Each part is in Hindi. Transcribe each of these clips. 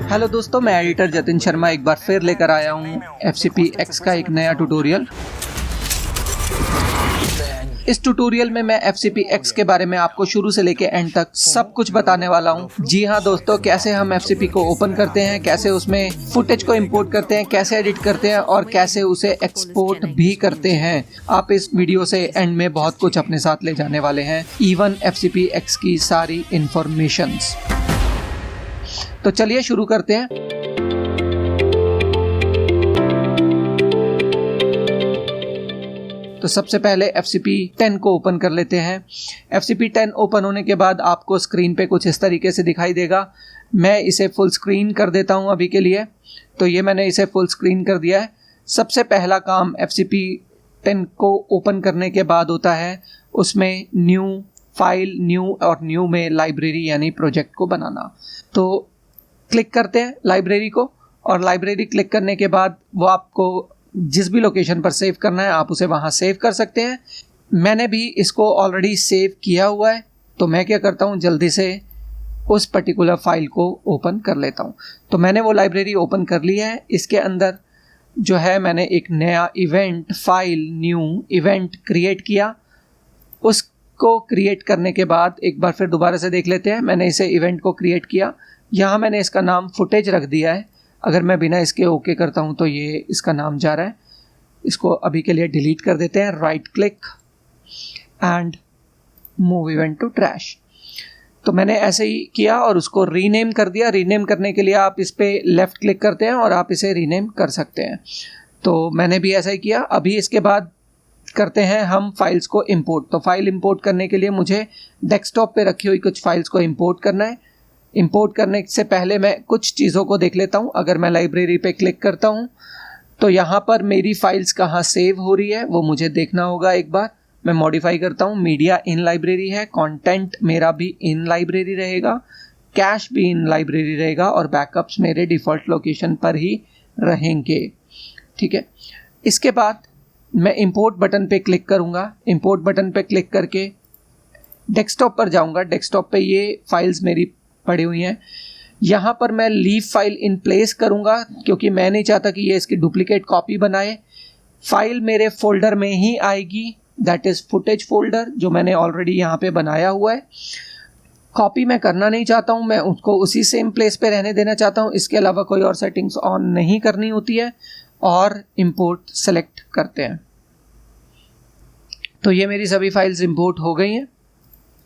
हेलो दोस्तों, मैं एडिटर जतिन शर्मा एक बार फिर लेकर आया हूँ FCPX का एक नया ट्यूटोरियल। इस ट्यूटोरियल में मैं FCPX के बारे में आपको शुरू से लेकर एंड तक सब कुछ बताने वाला हूँ। जी हाँ दोस्तों, कैसे हम FCP को ओपन करते हैं, कैसे उसमें फुटेज को इंपोर्ट करते हैं, कैसे एडिट करते हैं और कैसे उसे एक्सपोर्ट भी करते हैं। आप इस वीडियो से एंड में बहुत कुछ अपने साथ ले जाने वाले हैं, इवन FCPX की सारी इंफॉर्मेशंस। तो चलिए शुरू करते हैं। तो सबसे पहले FCP10 को ओपन कर लेते हैं। FCP10 ओपन होने के बाद आपको स्क्रीन पे कुछ इस तरीके से दिखाई देगा। मैं इसे फुल स्क्रीन कर देता हूं अभी के लिए। तो ये मैंने इसे फुल स्क्रीन कर दिया है। सबसे पहला काम FCP10 को ओपन करने के बाद होता है उसमें न्यू फाइल, न्यू और न्यू में लाइब्रेरी यानी प्रोजेक्ट को बनाना। तो क्लिक करते हैं लाइब्रेरी को, और लाइब्रेरी क्लिक करने के बाद वो आपको जिस भी लोकेशन पर सेव करना है आप उसे वहाँ सेव कर सकते हैं। मैंने भी इसको ऑलरेडी सेव किया हुआ है, तो मैं क्या करता हूँ जल्दी से उस पर्टिकुलर फाइल को ओपन कर लेता हूँ। तो मैंने वो लाइब्रेरी ओपन कर ली है। इसके अंदर जो है मैंने एक नया event file, new event create किया। उसको क्रिएट करने के बाद एक बार फिर दोबारा से देख लेते हैं। मैंने इसे इवेंट को क्रिएट किया, यहाँ मैंने इसका नाम फुटेज रख दिया है। अगर मैं बिना इसके ओके करता हूँ तो ये इसका नाम जा रहा है। इसको अभी के लिए डिलीट कर देते हैं। Right click and move event to trash. तो मैंने ऐसे ही किया और उसको रीनेम कर दिया। रीनेम करने के लिए आप इस पे लेफ़्ट क्लिक करते हैं और आप इसे रीनेम कर सकते हैं। तो मैंने भी ऐसा ही किया। अभी इसके बाद करते हैं हम फाइल्स को इंपोर्ट। तो फाइल इंपोर्ट करने के लिए मुझे डेस्कटॉप पे रखी हुई कुछ फाइल्स को इंपोर्ट करना है। इंपोर्ट करने से पहले मैं कुछ चीज़ों को देख लेता हूँ। अगर मैं लाइब्रेरी पे क्लिक करता हूँ तो यहाँ पर मेरी फाइल्स कहाँ सेव हो रही है वो मुझे देखना होगा। एक बार मैं मॉडिफाई करता हूँ। मीडिया इन लाइब्रेरी है, कंटेंट मेरा भी इन लाइब्रेरी रहेगा, कैश भी इन लाइब्रेरी रहेगा और बैकअप्स मेरे डिफ़ॉल्ट लोकेशन पर ही रहेंगे। ठीक है, इसके बाद मैं इंपोर्ट बटन पे क्लिक करूँगा। इंपोर्ट बटन पे क्लिक करके डेस्कटॉप पर जाऊँगा। डेस्कटॉप पे ये फाइल्स मेरी पड़ी हुई हैं। यहाँ पर मैं लीव फाइल इन प्लेस करूँगा क्योंकि मैं नहीं चाहता कि ये इसकी डुप्लीकेट कॉपी बनाए। फाइल मेरे फोल्डर में ही आएगी, दैट इज़ फुटेज फोल्डर, जो मैंने ऑलरेडी यहाँ पे बनाया हुआ है। कॉपी मैं करना नहीं चाहता हूँ, मैं उसको उसी सेम प्लेस पे रहने देना चाहता हूँ। इसके अलावा कोई और सेटिंग्स ऑन नहीं करनी होती है। और इंपोर्ट सेलेक्ट करते हैं। तो ये मेरी सभी फाइल्स इंपोर्ट हो गई हैं।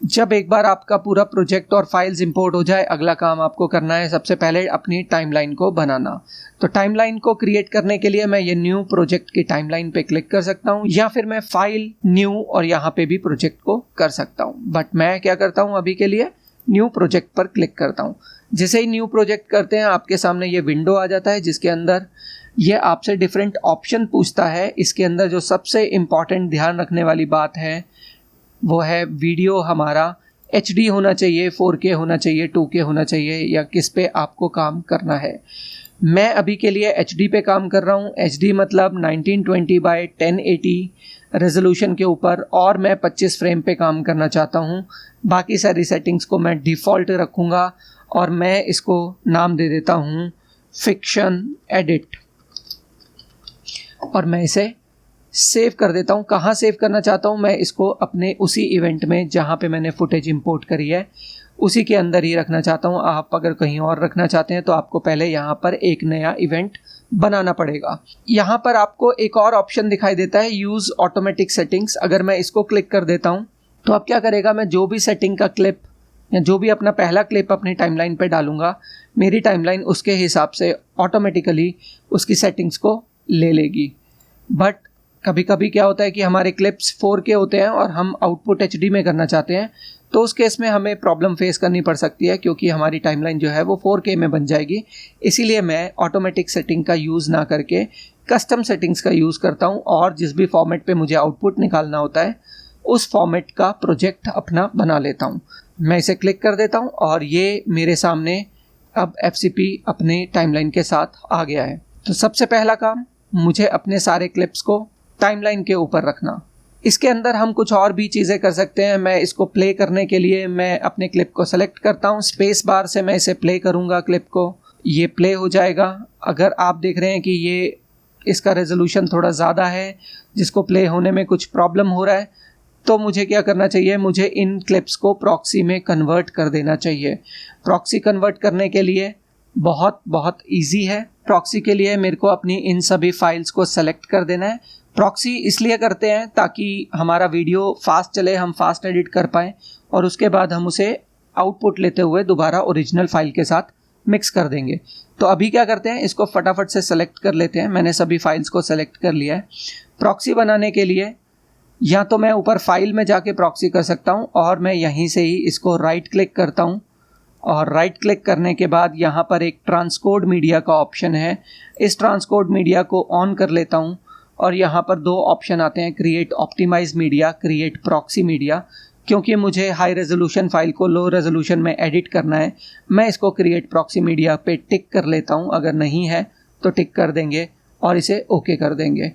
जब एक बार आपका पूरा प्रोजेक्ट और फाइल्स इंपोर्ट हो जाए, अगला काम आपको करना है सबसे पहले अपनी टाइमलाइन को बनाना। तो टाइमलाइन को क्रिएट करने के लिए मैं ये न्यू प्रोजेक्ट की टाइमलाइन पे क्लिक कर सकता हूँ, या फिर मैं फाइल न्यू और यहाँ पे भी प्रोजेक्ट को कर सकता हूँ। बट मैं क्या करता हूँ अभी के लिए न्यू प्रोजेक्ट पर क्लिक करता हूँ। जैसे ही न्यू प्रोजेक्ट करते हैं आपके सामने ये विंडो आ जाता है जिसके अंदर ये आपसे डिफरेंट ऑप्शन पूछता है। इसके अंदर जो सबसे इम्पॉर्टेंट ध्यान रखने वाली बात है वो है वीडियो हमारा HD होना चाहिए, 4K होना चाहिए, 2K होना चाहिए, या किस पे आपको काम करना है। मैं अभी के लिए HD पे काम कर रहा हूँ। HD मतलब 1920x1080 रेजोल्यूशन के ऊपर, और मैं 25 फ्रेम पे काम करना चाहता हूँ। बाकी सारी सेटिंग्स को मैं डिफ़ॉल्ट रखूँगा और मैं इसको नाम दे देता हूँ फिक्शन एडिट, और मैं इसे सेव कर देता हूँ। कहाँ सेव करना चाहता हूँ मैं इसको अपने उसी इवेंट में जहाँ पे मैंने फुटेज इंपोर्ट करी है उसी के अंदर ही रखना चाहता हूँ। आप अगर कहीं और रखना चाहते हैं तो आपको पहले यहाँ पर एक नया इवेंट बनाना पड़ेगा। यहाँ पर आपको एक और ऑप्शन दिखाई देता है, यूज़ ऑटोमेटिक सेटिंग्स। अगर मैं इसको क्लिक कर देता हूँ तो अब क्या करेगा, मैं जो भी सेटिंग का क्लिप या जो भी अपना पहला क्लिप अपनी टाइमलाइन पे डालूंगा, मेरी टाइमलाइन उसके हिसाब से ऑटोमेटिकली उसकी सेटिंग्स को ले लेगी। बट कभी कभी क्या होता है कि हमारे क्लिप्स 4K होते हैं और हम आउटपुट HD में करना चाहते हैं, तो उस केस में हमें प्रॉब्लम फेस करनी पड़ सकती है क्योंकि हमारी टाइमलाइन जो है वो 4K में बन जाएगी। इसीलिए मैं ऑटोमेटिक सेटिंग का यूज़ ना करके कस्टम सेटिंग्स का यूज़ करता हूँ, और जिस भी फॉर्मेट पे मुझे आउटपुट निकालना होता है उस फॉर्मेट का प्रोजेक्ट अपना बना लेता हूँ। मैं इसे क्लिक कर देता हूँ और ये मेरे सामने अब FCP अपने टाइमलाइन के साथ आ गया है। तो सबसे पहला काम मुझे अपने सारे क्लिप्स को टाइमलाइन के ऊपर रखना। इसके अंदर हम कुछ और भी चीज़ें कर सकते हैं। मैं इसको प्ले करने के लिए मैं अपने क्लिप को सेलेक्ट करता हूँ, स्पेस बार से मैं इसे प्ले करूँगा क्लिप को, ये प्ले हो जाएगा। अगर आप देख रहे हैं कि ये इसका रेजोल्यूशन थोड़ा ज़्यादा है, जिसको प्ले होने में कुछ प्रॉब्लम हो रहा है, तो मुझे क्या करना चाहिए, मुझे इन क्लिप्स को प्रॉक्सी में कन्वर्ट कर देना चाहिए। प्रॉक्सी कन्वर्ट करने के लिए बहुत ईजी है। प्रॉक्सी के लिए मेरे को अपनी इन सभी फाइल्स को सेलेक्ट कर देना है। प्रॉक्सी इसलिए करते हैं ताकि हमारा वीडियो फास्ट चले, हम फास्ट एडिट कर पाएँ और उसके बाद हम उसे आउटपुट लेते हुए दोबारा ओरिजिनल फाइल के साथ मिक्स कर देंगे। तो अभी क्या करते हैं, इसको फटाफट से सेलेक्ट कर लेते हैं। मैंने सभी फाइल्स को सेलेक्ट कर लिया है। प्रॉक्सी बनाने के लिए या तो मैं ऊपर फाइल में जाके प्रॉक्सी कर सकता हूँ और मैं यहीं से ही इसको राइट क्लिक करता हूँ और राइट क्लिक करने के बाद यहाँ पर एक ट्रांसकोड मीडिया का ऑप्शन है। इस ट्रांसकोड मीडिया को ऑन कर लेता हूँ और यहाँ पर दो ऑप्शन आते हैं, create optimise media, create proxy media. क्योंकि मुझे हाई रेजोल्यूशन फाइल को लो रेजोल्यूशन में एडिट करना है, मैं इसको क्रिएट प्रॉक्सी मीडिया पे टिक कर लेता हूँ। अगर नहीं है तो टिक कर देंगे और इसे ओके कर देंगे।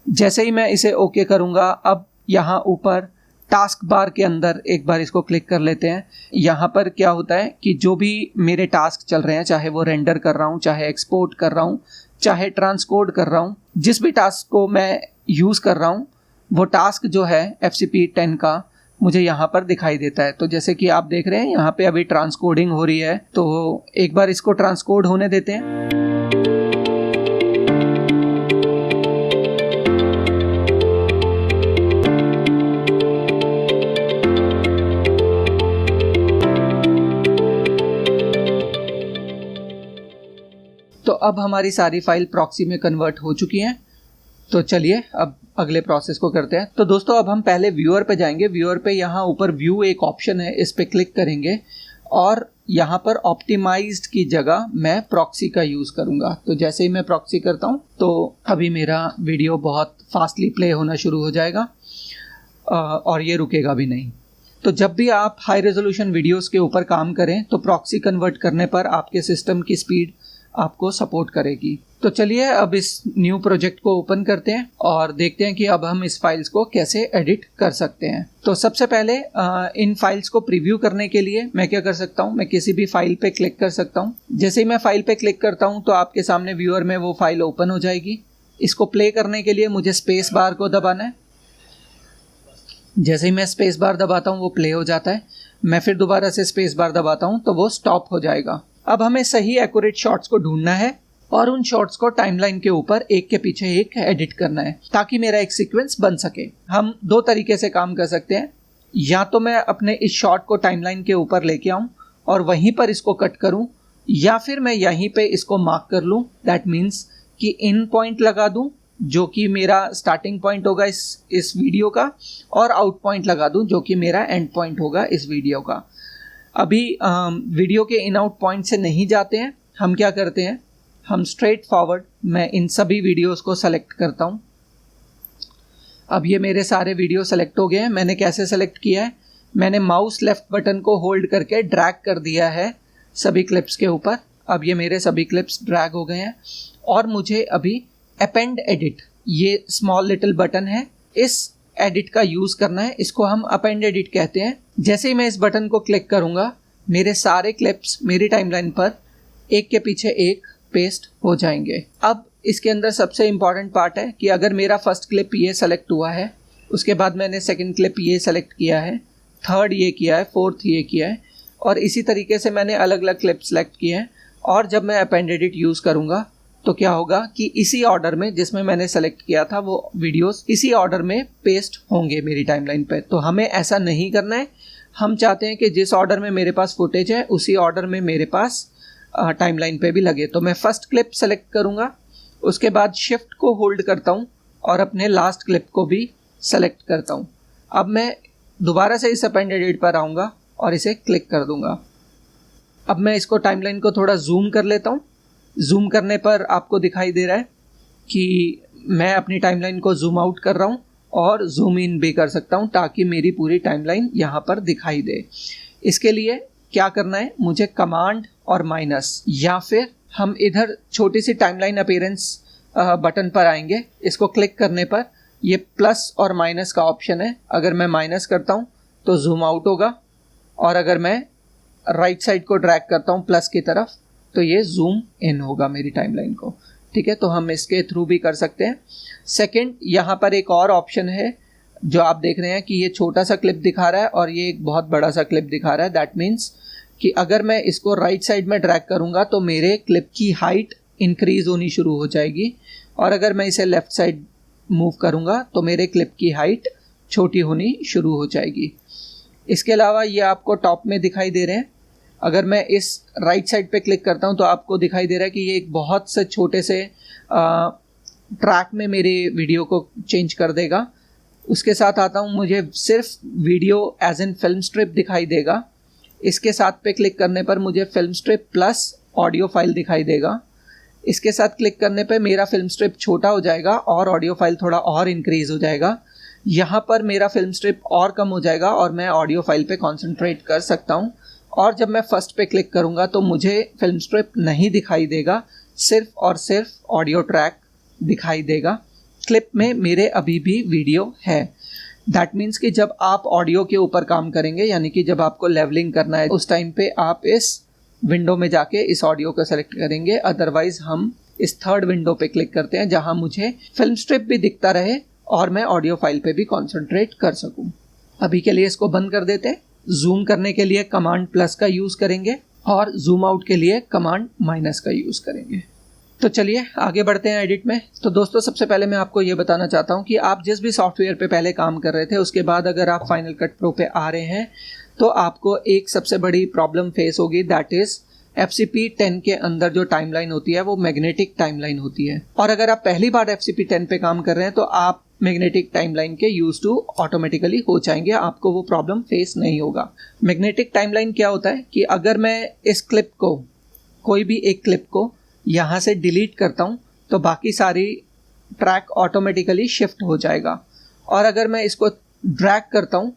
जैसे ही मैं इसे ओके करूँगा, अब यहाँ ऊपर टास्क बार के अंदर एक बार इसको क्लिक कर लेते हैं। यहाँ पर क्या होता है कि जो भी मेरे टास्क चल रहे हैं, चाहे वो रेंडर कर रहा हूँ, चाहे एक्सपोर्ट कर रहा हूँ, चाहे ट्रांसकोड कर रहा हूँ, जिस भी टास्क को मैं यूज़ कर रहा हूँ वो टास्क जो है FCP 10 का मुझे यहाँ पर दिखाई देता है। तो जैसे कि आप देख रहे हैं यहाँ पे अभी ट्रांसकोडिंग हो रही है, तो एक बार इसको ट्रांसकोड होने देते हैं। तो अब हमारी सारी फाइल प्रॉक्सी में कन्वर्ट हो चुकी हैं। तो चलिए अब अगले प्रोसेस को करते हैं। तो दोस्तों अब हम पहले व्यूअर पे जाएंगे। व्यूअर पे यहाँ ऊपर व्यू एक ऑप्शन है, इस पे क्लिक करेंगे और यहाँ पर ऑप्टिमाइज्ड की जगह मैं प्रॉक्सी का यूज़ करूँगा। तो जैसे ही मैं प्रॉक्सी करता हूँ तो अभी मेरा वीडियो बहुत फास्टली प्ले होना शुरू हो जाएगा और ये रुकेगा भी नहीं। तो जब भी आप हाई रेजोल्यूशन वीडियोस के ऊपर काम करें तो प्रॉक्सी कन्वर्ट करने पर आपके सिस्टम की स्पीड आपको सपोर्ट करेगी। तो चलिए अब इस न्यू प्रोजेक्ट को ओपन करते हैं और देखते हैं कि अब हम इस फाइल्स को कैसे एडिट कर सकते हैं। तो सबसे पहले इन फाइल्स को प्रीव्यू करने के लिए मैं क्या कर सकता हूँ, मैं किसी भी फाइल पे क्लिक कर सकता हूँ। जैसे ही मैं फाइल पे क्लिक करता हूँ तो आपके सामने व्यूअर में वो फाइल ओपन हो जाएगी। इसको प्ले करने के लिए मुझे स्पेस बार को दबाना है। जैसे ही मैं स्पेस बार दबाता हूँ वो प्ले हो जाता है। मैं फिर दोबारा से स्पेस बार दबाता हूँ तो वो स्टॉप हो जाएगा। अब हमें सही एक्यूरेट शॉट्स को ढूंढना है और उन शॉट्स को टाइमलाइन के ऊपर एक के पीछे एक एडिट करना है ताकि मेरा एक सीक्वेंस बन सके। हम दो तरीके से काम कर सकते हैं, या तो मैं अपने इस शॉट को टाइमलाइन के ऊपर लेके आऊं और वहीं पर इसको कट करूं, या फिर मैं यहीं पे इसको मार्क कर लूं। दैट मीन्स कि इन पॉइंट लगा दूं जो कि मेरा स्टार्टिंग पॉइंट होगा इस वीडियो का, और आउट पॉइंट लगा दूं जो कि मेरा एंड पॉइंट होगा इस वीडियो का। अभी वीडियो के इन आउट पॉइंट से नहीं जाते हैं, हम क्या करते हैं, हम स्ट्रेट फॉरवर्ड मैं इन सभी वीडियोस को सेलेक्ट करता हूं। अब ये मेरे सारे वीडियो सेलेक्ट हो गए हैं। मैंने कैसे सेलेक्ट किया है, मैंने माउस लेफ्ट बटन को होल्ड करके ड्रैग कर दिया है सभी क्लिप्स के ऊपर। अब ये मेरे सभी क्लिप्स ड्रैग हो गए हैं और मुझे अभी अपेंड एडिट, ये स्मॉल लिटिल बटन है, इस एडिट का यूज़ करना है। इसको हम अपेंड एडिट कहते हैं। जैसे ही मैं इस बटन को क्लिक करूँगा मेरे सारे क्लिप्स मेरी टाइमलाइन पर एक के पीछे एक पेस्ट हो जाएंगे। अब इसके अंदर सबसे इम्पॉर्टेंट पार्ट है कि अगर मेरा फर्स्ट क्लिप ये सेलेक्ट हुआ है, उसके बाद मैंने सेकंड क्लिप ये सेलेक्ट किया है, थर्ड ये किया है, फोर्थ ये किया है, और इसी तरीके से मैंने अलग अलग क्लिप सेलेक्ट किए हैं। और जब मैं अपेंड एडिट यूज़ करूँगा तो क्या होगा कि इसी ऑर्डर में जिसमें मैंने सेलेक्ट किया था वो वीडियोस इसी ऑर्डर में पेस्ट होंगे मेरी टाइमलाइन पे। तो हमें ऐसा नहीं करना है। हम चाहते हैं कि जिस ऑर्डर में मेरे पास फुटेज है उसी ऑर्डर में मेरे पास टाइमलाइन पे भी लगे। तो मैं फर्स्ट क्लिप सेलेक्ट करूँगा, उसके बाद शिफ्ट को होल्ड करता हूँ और अपने लास्ट क्लिप को भी सेलेक्ट करता हूँ। अब मैं दोबारा से इस अपेंड एडिट पर आऊँगा और इसे क्लिक कर दूँगा। अब मैं इसको टाइमलाइन को थोड़ा जूम कर लेता हूँ। जूम करने पर आपको दिखाई दे रहा है कि मैं अपनी टाइमलाइन को जूम आउट कर रहा हूँ और जूम इन भी कर सकता हूँ ताकि मेरी पूरी टाइमलाइन यहाँ पर दिखाई दे। इसके लिए क्या करना है, मुझे कमांड और माइनस, या फिर हम इधर छोटी सी टाइमलाइन अपीयरेंस बटन पर आएंगे। इसको क्लिक करने पर ये प्लस और माइनस का ऑप्शन है। अगर मैं माइनस करता हूँ तो जूम आउट होगा, और अगर मैं राइट साइड को ड्रैग करता हूँ प्लस की तरफ तो ये जूम इन होगा मेरी टाइमलाइन को। ठीक है, तो हम इसके थ्रू भी कर सकते हैं। सेकंड, यहाँ पर एक और ऑप्शन है जो आप देख रहे हैं कि ये छोटा सा क्लिप दिखा रहा है और ये एक बहुत बड़ा सा क्लिप दिखा रहा है। दैट मीन्स कि अगर मैं इसको राइट साइड में ड्रैग करूँगा तो मेरे क्लिप की हाइट इंक्रीज होनी शुरू हो जाएगी, और अगर मैं इसे लेफ़्ट साइड मूव करूँगा तो मेरे क्लिप की हाइट छोटी होनी शुरू हो जाएगी। इसके अलावा ये आपको टॉप में दिखाई दे रहे हैं। अगर मैं इस राइट साइड पे क्लिक करता हूँ तो आपको दिखाई दे रहा है कि ये एक बहुत से छोटे से ट्रैक में मेरे वीडियो को चेंज कर देगा। उसके साथ आता हूँ, मुझे सिर्फ video as an film strip दिखाई देगा। इसके साथ पे क्लिक करने पर मुझे film strip plus audio file दिखाई देगा। इसके साथ क्लिक करने पे मेरा फिल्म स्ट्रिप छोटा हो जाएगा और ऑडियो फाइल थोड़ा और इंक्रीज हो जाएगा। यहाँ पर मेरा फिल्म स्ट्रिप और कम हो जाएगा और मैं ऑडियो फाइल पे कॉन्सेंट्रेट कर सकता हूँ। और जब मैं फर्स्ट पे क्लिक करूँगा तो मुझे फिल्म स्ट्रिप नहीं दिखाई देगा, सिर्फ और सिर्फ ऑडियो ट्रैक दिखाई देगा। क्लिप में मेरे अभी भी वीडियो है। दैट मीन्स कि जब आप ऑडियो के ऊपर काम करेंगे, यानी कि जब आपको लेवलिंग करना है, उस टाइम पे आप इस विंडो में जाके इस ऑडियो को सेलेक्ट करेंगे। अदरवाइज हम इस थर्ड विंडो पे क्लिक करते हैं जहां मुझे फिल्म स्ट्रिप भी दिखता रहे और मैं ऑडियो फाइल पे भी कॉन्सेंट्रेट कर सकूं। अभी के लिए इसको बंद कर देते हैं। जूम करने के लिए कमांड प्लस का यूज़ करेंगे और जूम आउट के लिए कमांड माइनस का यूज़ करेंगे। तो चलिए आगे बढ़ते हैं एडिट में। तो दोस्तों, सबसे पहले मैं आपको ये बताना चाहता हूँ कि आप जिस भी सॉफ्टवेयर पे पहले काम कर रहे थे, उसके बाद अगर आप फाइनल कट प्रो पे आ रहे हैं तो आपको एक सबसे बड़ी प्रॉब्लम फेस होगी। दैट इज़ FCP 10 के अंदर जो टाइमलाइन होती है वो मैग्नेटिक टाइमलाइन होती है। और अगर आप पहली बार FCP 10 पे काम कर रहे हैं तो आप मैग्नेटिक टाइमलाइन के यूज टू ऑटोमेटिकली हो जाएंगे, आपको वो प्रॉब्लम फेस नहीं होगा। मैग्नेटिक टाइमलाइन क्या होता है कि अगर मैं इस क्लिप को, कोई भी एक क्लिप को यहाँ से डिलीट करता हूँ तो बाकी सारी ट्रैक ऑटोमेटिकली शिफ्ट हो जाएगा, और अगर मैं इसको ड्रैग करता हूँ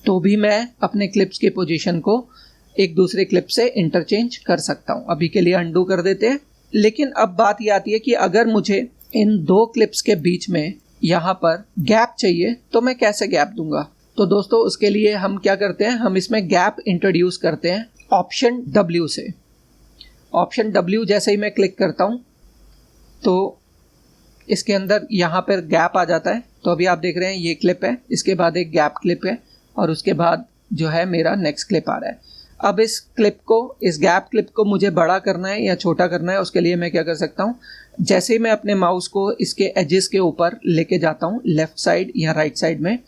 तो भी मैं अपने क्लिप्स की पोजीशन को एक दूसरे क्लिप से इंटरचेंज कर सकता हूँ। अभी के लिए अंडू कर देते हैं। लेकिन अब बात ये आती है कि अगर मुझे इन दो क्लिप्स के बीच में यहाँ पर गैप चाहिए तो मैं कैसे गैप दूंगा। तो दोस्तों, उसके लिए हम क्या करते हैं, हम इसमें गैप इंट्रोड्यूस करते हैं ऑप्शन W से। ऑप्शन W जैसे ही मैं क्लिक करता हूँ तो इसके अंदर यहाँ पर गैप आ जाता है। तो अभी आप देख रहे हैं ये क्लिप है, इसके बाद एक गैप क्लिप है और उसके बाद जो है मेरा नेक्स्ट क्लिप आ रहा है। अब इस क्लिप को, इस गैप क्लिप को मुझे बड़ा करना है या छोटा करना है, उसके लिए मैं क्या कर सकता हूँ, जैसे ही मैं अपने माउस को इसके एजेस के ऊपर लेके जाता हूँ लेफ्ट साइड या राइट साइड में,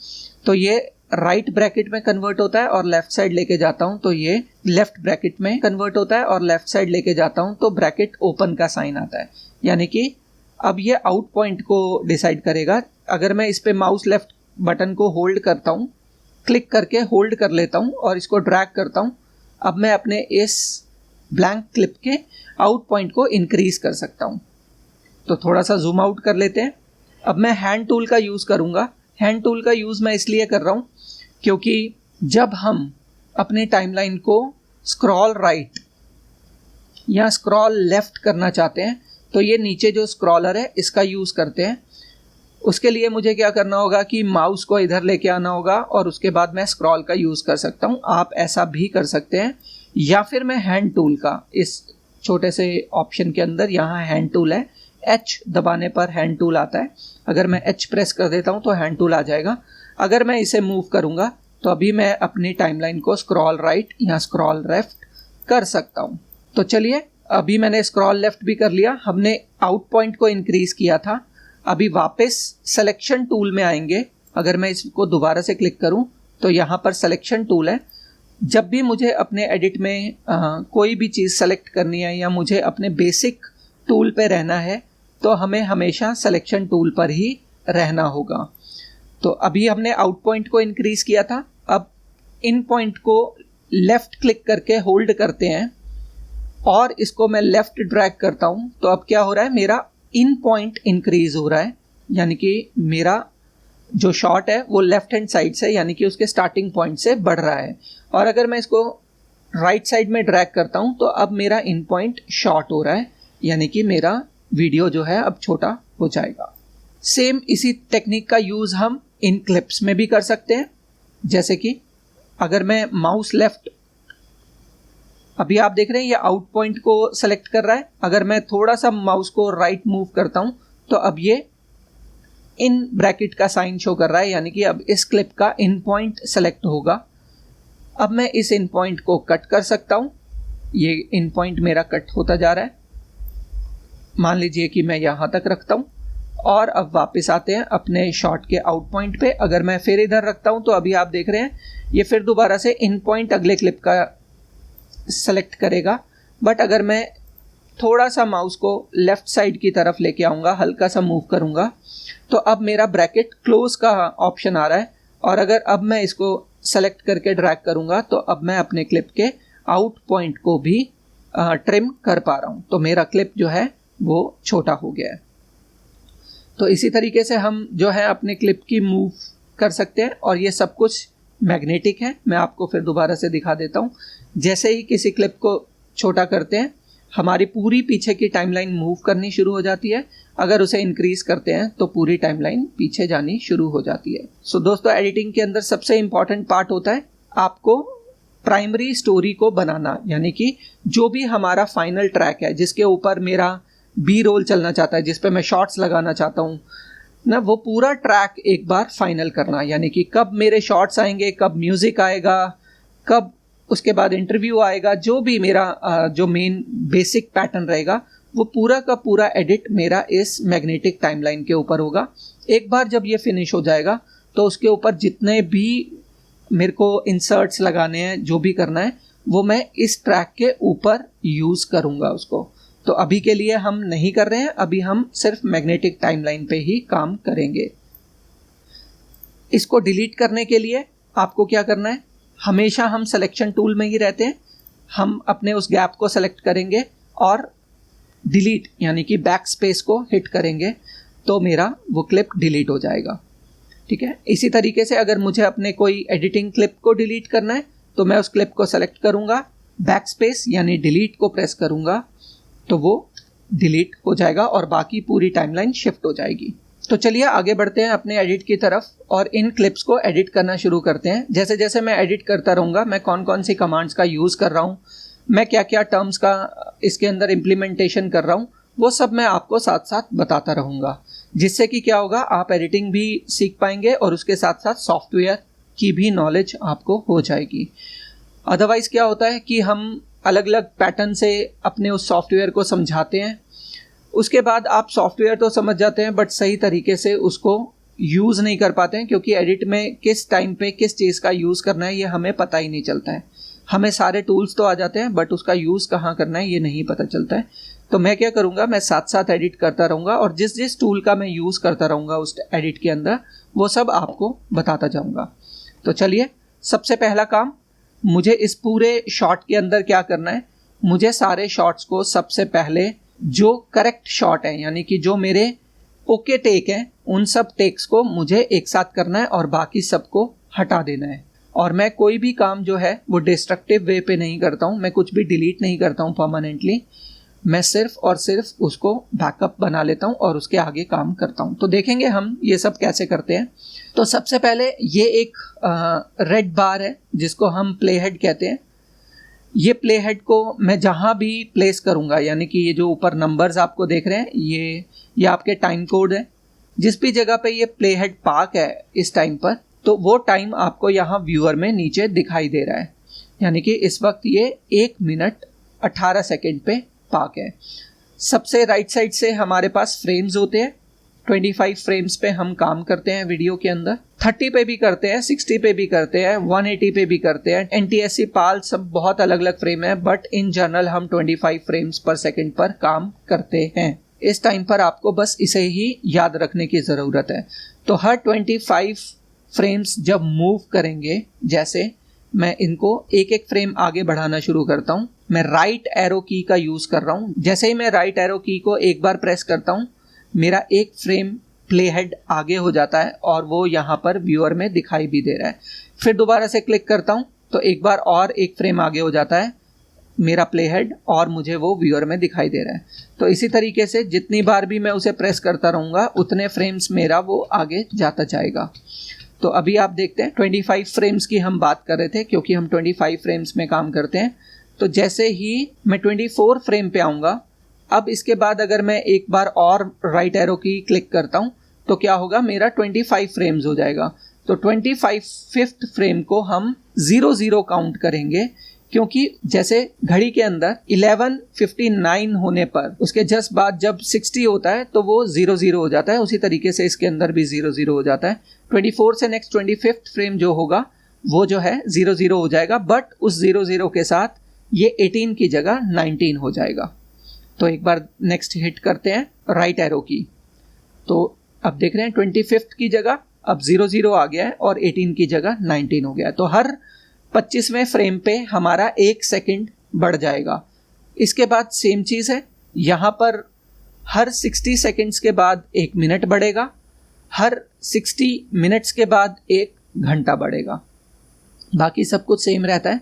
तो ये राइट ब्रैकेट में कन्वर्ट होता है, और लेफ्ट साइड लेके जाता हूँ तो ये लेफ्ट ब्रैकेट में कन्वर्ट होता है, और लेफ्ट साइड लेके जाता हूँ तो ब्रैकेट ओपन का साइन आता है। यानी कि अब ये आउट पॉइंट को डिसाइड करेगा। अगर मैं इस पे माउस लेफ्ट बटन को होल्ड करता हूँ, क्लिक करके होल्ड कर लेता हूँ और इसको ड्रैग करता हूँ, अब मैं अपने इस ब्लैंक क्लिप के आउट पॉइंट को इंक्रीज कर सकता हूँ। तो थोड़ा सा जूम आउट कर लेते हैं। अब मैं हैंड टूल का यूज़ करूँगा। हैंड टूल का यूज़ मैं इसलिए कर रहा हूँ क्योंकि जब हम अपने टाइमलाइन को स्क्रॉल राइट या स्क्रॉल लेफ्ट करना चाहते हैं तो ये नीचे जो स्क्रॉलर है इसका यूज़ करते हैं। उसके लिए मुझे क्या करना होगा कि माउस को इधर लेके आना होगा और उसके बाद मैं स्क्रॉल का यूज़ कर सकता हूँ। आप ऐसा भी कर सकते हैं, या फिर मैं हैंड टूल का, इस छोटे से ऑप्शन के अंदर यहाँ हैंड टूल है, H दबाने पर हैंड टूल आता है। अगर मैं H प्रेस कर देता हूँ तो हैंड टूल आ जाएगा। अगर मैं इसे मूव करूँगा तो अभी मैं अपनी टाइमलाइन को स्क्रॉल राइट या स्क्रॉल लेफ्ट कर सकता हूँ। तो चलिए, अभी मैंने स्क्रॉल लेफ्ट भी कर लिया। हमने आउट पॉइंट को इंक्रीज किया था। अभी वापस सिलेक्शन टूल में आएंगे। अगर मैं इसको दोबारा से क्लिक करूं तो यहाँ पर सिलेक्शन टूल है। जब भी मुझे अपने एडिट में कोई भी चीज़ सेलेक्ट करनी है या मुझे अपने बेसिक टूल पे रहना है तो हमें हमेशा सिलेक्शन टूल पर ही रहना होगा। तो अभी हमने आउट पॉइंट को इंक्रीज किया था। अब इन पॉइंट को लेफ्ट क्लिक करके होल्ड करते हैं और इसको मैं लेफ्ट ड्रैग करता हूँ तो अब क्या हो रहा है, मेरा इन पॉइंट इंक्रीज हो रहा है। यानी कि मेरा जो शॉट है वो लेफ्ट हैंड साइड से, यानी कि उसके स्टार्टिंग पॉइंट से बढ़ रहा है। और अगर मैं इसको राइट साइड में ड्रैग करता हूं तो अब मेरा इन पॉइंट शॉर्ट हो रहा है, यानी कि मेरा वीडियो जो है अब छोटा हो जाएगा। सेम इसी टेक्निक का यूज हम इन क्लिप्स में भी कर सकते हैं। जैसे कि अगर मैं माउस लेफ्ट अभी आप देख रहे हैं ये आउट पॉइंट को सेलेक्ट कर रहा है। अगर मैं थोड़ा सा माउस को राइट मूव करता हूं तो अब ये इन ब्रैकेट का साइन शो कर रहा है, यानी कि अब इस क्लिप का इन पॉइंट सेलेक्ट होगा। अब मैं इस इन पॉइंट को कट कर सकता हूं। ये इन पॉइंट मेरा कट होता जा रहा है। मान लीजिए कि मैं यहां तक रखता हूं और अब वापस आते हैं अपने शॉट के आउट पॉइंट पे। अगर मैं फिर इधर रखता हूं तो अभी आप देख रहे हैं ये फिर दोबारा से इन पॉइंट अगले क्लिप का सेलेक्ट करेगा। बट अगर मैं थोड़ा सा माउस को लेफ्ट साइड की तरफ लेके आऊँगा, हल्का सा मूव करूँगा, तो अब मेरा ब्रैकेट क्लोज का ऑप्शन आ रहा है। और अगर अब मैं इसको सेलेक्ट करके ड्रैग करूँगा तो अब मैं अपने क्लिप के आउट पॉइंट को भी ट्रिम कर पा रहा हूँ। तो मेरा क्लिप जो है वो छोटा हो गया है। तो इसी तरीके से हम जो है अपने क्लिप की मूव कर सकते हैं और ये सब कुछ मैग्नेटिक है। मैं आपको फिर दोबारा से दिखा देता हूँ। जैसे ही किसी क्लिप को छोटा करते हैं हमारी पूरी पीछे की टाइमलाइन मूव करनी शुरू हो जाती है। अगर उसे इंक्रीज करते हैं तो पूरी टाइमलाइन पीछे जानी शुरू हो जाती है। सो दोस्तों, एडिटिंग के अंदर सबसे इंपॉर्टेंट पार्ट होता है आपको प्राइमरी स्टोरी को बनाना, यानी कि जो भी हमारा फाइनल ट्रैक है जिसके ऊपर मेरा बी रोल चलना चाहता है, जिस पे मैं शॉर्ट्स लगाना चाहता हूँ ना, वो पूरा ट्रैक एक बार फाइनल करना। यानी कि कब मेरे शॉर्ट्स आएंगे, कब म्यूजिक आएगा, कब उसके बाद इंटरव्यू आएगा, जो भी मेरा जो मेन बेसिक पैटर्न रहेगा वो पूरा का पूरा एडिट मेरा इस मैग्नेटिक टाइमलाइन के ऊपर होगा। एक बार जब ये फिनिश हो जाएगा तो उसके ऊपर जितने भी मेरे को इंसर्ट्स लगाने हैं, जो भी करना है, वो मैं इस ट्रैक के ऊपर यूज़ करूँगा उसको। तो अभी के लिए हम नहीं कर रहे हैं, अभी हम सिर्फ मैग्नेटिक टाइमलाइन पे ही काम करेंगे। इसको डिलीट करने के लिए आपको क्या करना है, हमेशा हम सिलेक्शन टूल में ही रहते हैं। हम अपने उस गैप को सेलेक्ट करेंगे और डिलीट यानी कि बैक स्पेस को हिट करेंगे तो मेरा वो क्लिप डिलीट हो जाएगा। ठीक है। इसी तरीके से अगर मुझे अपने कोई एडिटिंग क्लिप को डिलीट करना है तो मैं उस क्लिप को सेलेक्ट करूंगा, बैक स्पेस यानी डिलीट को प्रेस करूंगा तो वो डिलीट हो जाएगा और बाकी पूरी टाइमलाइन शिफ्ट हो जाएगी। तो चलिए आगे बढ़ते हैं अपने एडिट की तरफ और इन क्लिप्स को एडिट करना शुरू करते हैं। जैसे जैसे मैं एडिट करता रहूँगा, मैं कौन कौन सी कमांड्स का यूज़ कर रहा हूँ, मैं क्या क्या टर्म्स का इसके अंदर इम्प्लीमेंटेशन कर रहा हूँ, वो सब मैं आपको साथ साथ बताता रहूँगा। जिससे कि क्या होगा, आप एडिटिंग भी सीख पाएंगे और उसके साथ साथ सॉफ्टवेयर की भी नॉलेज आपको हो जाएगी। अदरवाइज़ क्या होता है कि हम अलग अलग पैटर्न से अपने उस सॉफ्टवेयर को समझाते हैं, उसके बाद आप सॉफ्टवेयर तो समझ जाते हैं बट सही तरीके से उसको यूज़ नहीं कर पाते हैं, क्योंकि एडिट में किस टाइम पे किस चीज़ का यूज़ करना है ये हमें पता ही नहीं चलता है। हमें सारे टूल्स तो आ जाते हैं बट उसका यूज़ कहाँ करना है ये नहीं पता चलता है। तो मैं क्या करूँगा, मैं साथ साथ एडिट करता रहूँगा और जिस जिस टूल का मैं यूज़ करता रहूँगा उस एडिट के अंदर वो सब आपको बताता जाऊँगा। तो चलिए, सबसे पहला काम, मुझे इस पूरे शॉट के अंदर क्या करना है, मुझे सारे शॉट्स को सबसे पहले जो करेक्ट शॉट है यानी कि जो मेरे ओके टेक हैं उन सब टेक्स को मुझे एक साथ करना है और बाकी सबको हटा देना है। और मैं कोई भी काम जो है वो डिस्ट्रक्टिव वे पे नहीं करता हूँ, मैं कुछ भी डिलीट नहीं करता हूँ परमानेंटली, मैं सिर्फ और सिर्फ उसको बैकअप बना लेता हूँ और उसके आगे काम करता हूँ। तो देखेंगे हम ये सब कैसे करते हैं। तो सबसे पहले ये एक रेड बार है जिसको हम प्ले हेड कहते हैं। ये प्ले हेड को मैं जहाँ भी प्लेस करूँगा, यानी कि ये जो ऊपर नंबर्स आपको देख रहे हैं ये आपके टाइम कोड है। जिस भी जगह पे ये प्ले हेड पार्क है इस टाइम पर, तो वो टाइम आपको यहाँ व्यूअर में नीचे दिखाई दे रहा है। यानी कि इस वक्त ये 1 मिनट 18 सेकेंड पे पार्क है। सबसे राइट साइड से हमारे पास फ्रेम्स होते हैं। 25 फ्रेम्स पे हम काम करते हैं वीडियो के अंदर, 30 पे भी करते हैं, 60 पे भी करते हैं, 180 पे भी करते हैं। NTSC पाल सब बहुत अलग अलग फ्रेम है बट इन जनरल हम 25 फ्रेम्स पर सेकेंड पर काम करते हैं। इस टाइम पर आपको बस इसे ही याद रखने की ज़रूरत है। तो हर 25 फ्रेम्स जब मूव करेंगे, जैसे मैं इनको एक एक फ्रेम आगे बढ़ाना शुरू करता हूँ, मैं राइट एरो की का यूज़ कर रहा हूँ। जैसे ही मैं राइट एरो की को एक बार प्रेस करता हूँ, मेरा एक फ्रेम प्ले हेड आगे हो जाता है और वो यहाँ पर व्यूअर में दिखाई भी दे रहा है। फिर दोबारा से क्लिक करता हूँ तो एक बार और एक फ्रेम आगे हो जाता है मेरा प्ले हेड और मुझे वो व्यूअर में दिखाई दे रहा है। तो इसी तरीके से जितनी बार भी मैं उसे प्रेस करता रहूँगा उतने फ्रेम्स मेरा वो आगे जाता जाएगा। तो अभी आप देखते हैं 25 फ्रेम्स की हम बात कर रहे थे, क्योंकि हम 25 फ्रेम्स में काम करते हैं। तो जैसे ही मैं 24 फ्रेम पे आऊँगा, अब इसके बाद अगर मैं एक बार और राइट एरो की क्लिक करता हूँ तो क्या होगा, मेरा 25 फ्रेम्स हो जाएगा। तो 25th फ्रेम को हम 00 काउंट करेंगे, क्योंकि जैसे घड़ी के अंदर 11:59 होने पर उसके जस्ट बाद जब 60 होता है तो वो 00 हो जाता है, उसी तरीके से इसके अंदर भी 00 हो जाता है। 24 से नेक्स्ट 25th फ्रेम जो होगा वो जो है 00 हो जाएगा, बट उस 00 के साथ ये 18 की जगह 19 हो जाएगा। तो एक बार नेक्स्ट हिट करते हैं राइट एरो की, तो अब देख रहे हैं 25th की जगह अब 00 आ गया है और 18 की जगह 19 हो गया है। तो हर 25वें फ्रेम पे हमारा 1 सेकंड बढ़ जाएगा। इसके बाद सेम चीज़ है, यहाँ पर हर 60 सेकंड्स के बाद 1 मिनट बढ़ेगा, हर 60 मिनट्स के बाद 1 घंटा बढ़ेगा। बाकी सब कुछ सेम रहता है,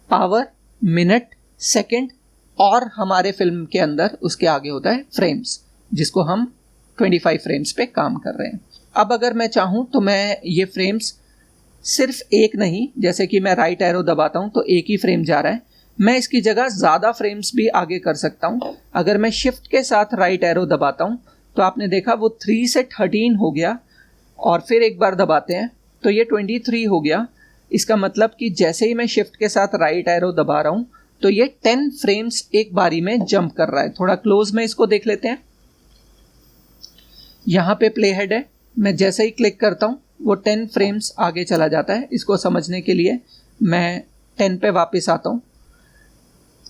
पावर, मिनट, सेकंड और हमारे फिल्म के अंदर उसके आगे होता है फ्रेम्स, जिसको हम 25 फ्रेम्स पे काम कर रहे हैं। अब अगर मैं चाहूँ तो मैं ये फ्रेम्स सिर्फ एक नहीं, जैसे कि मैं राइट एरो दबाता हूँ तो एक ही फ्रेम जा रहा है, मैं इसकी जगह ज़्यादा फ्रेम्स भी आगे कर सकता हूँ। अगर मैं शिफ्ट के साथ राइट एरो दबाता हूँ तो आपने देखा वो 3 से 13 हो गया, और फिर एक बार दबाते हैं तो ये 23 हो गया। इसका मतलब कि जैसे ही मैं शिफ्ट के साथ राइट एरो दबा रहा हूँ तो ये 10 फ्रेम्स एक बारी में जंप कर रहा है। थोड़ा क्लोज में इसको देख लेते हैं। यहाँ पे प्ले हेड है, मैं जैसे ही क्लिक करता हूँ वो 10 फ्रेम्स आगे चला जाता है। इसको समझने के लिए मैं 10 पे वापस आता हूँ।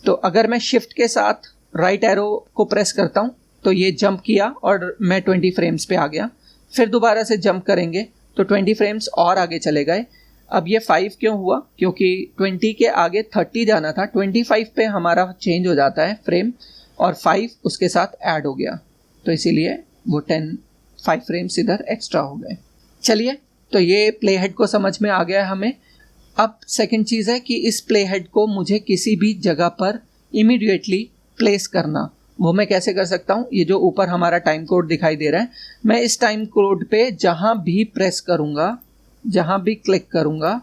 तो अगर मैं शिफ्ट के साथ राइट एरो को प्रेस करता हूँ तो ये जंप किया और मैं 20 फ्रेम्स पे आ गया। फिर दोबारा से जंप करेंगे तो 20 फ्रेम्स और आगे चले गए। अब ये 5 क्यों हुआ, क्योंकि 20 के आगे 30 जाना था, 25 पे हमारा चेंज हो जाता है फ्रेम और 5 उसके साथ ऐड हो गया, तो इसीलिए वो 5 फ्रेम्स इधर एक्स्ट्रा हो गए। चलिए, तो ये प्ले हेड को समझ में आ गया है हमें। अब सेकंड चीज़ है कि इस प्ले हेड को मुझे किसी भी जगह पर इमीडिएटली प्लेस करना, वो मैं कैसे कर सकता हूँ। ये जो ऊपर हमारा टाइम कोड दिखाई दे रहा है, मैं इस टाइम कोड पे जहाँ भी प्रेस करूँगा, जहाँ भी क्लिक करूँगा,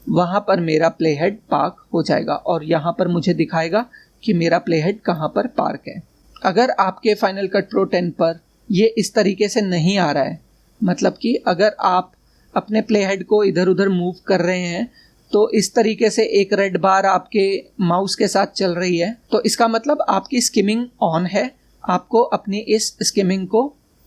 वहाँ पर मेरा प्ले हेड पार्क हो जाएगा और यहाँ पर मुझे दिखाएगा कि मेरा प्ले हेड कहाँ पर पार्क है। अगर आपके फाइनल कट प्रो 10 पर ये इस तरीके से नहीं आ रहा है, मतलब कि अगर आप अपने प्ले हेड को इधर उधर मूव कर रहे हैं तो इस तरीके से एक रेड बार आपके माउस के साथ चल रही है, तो इसका मतलब आपकी स्किमिंग ऑन है। आपको अपनी इस स्किमिंग को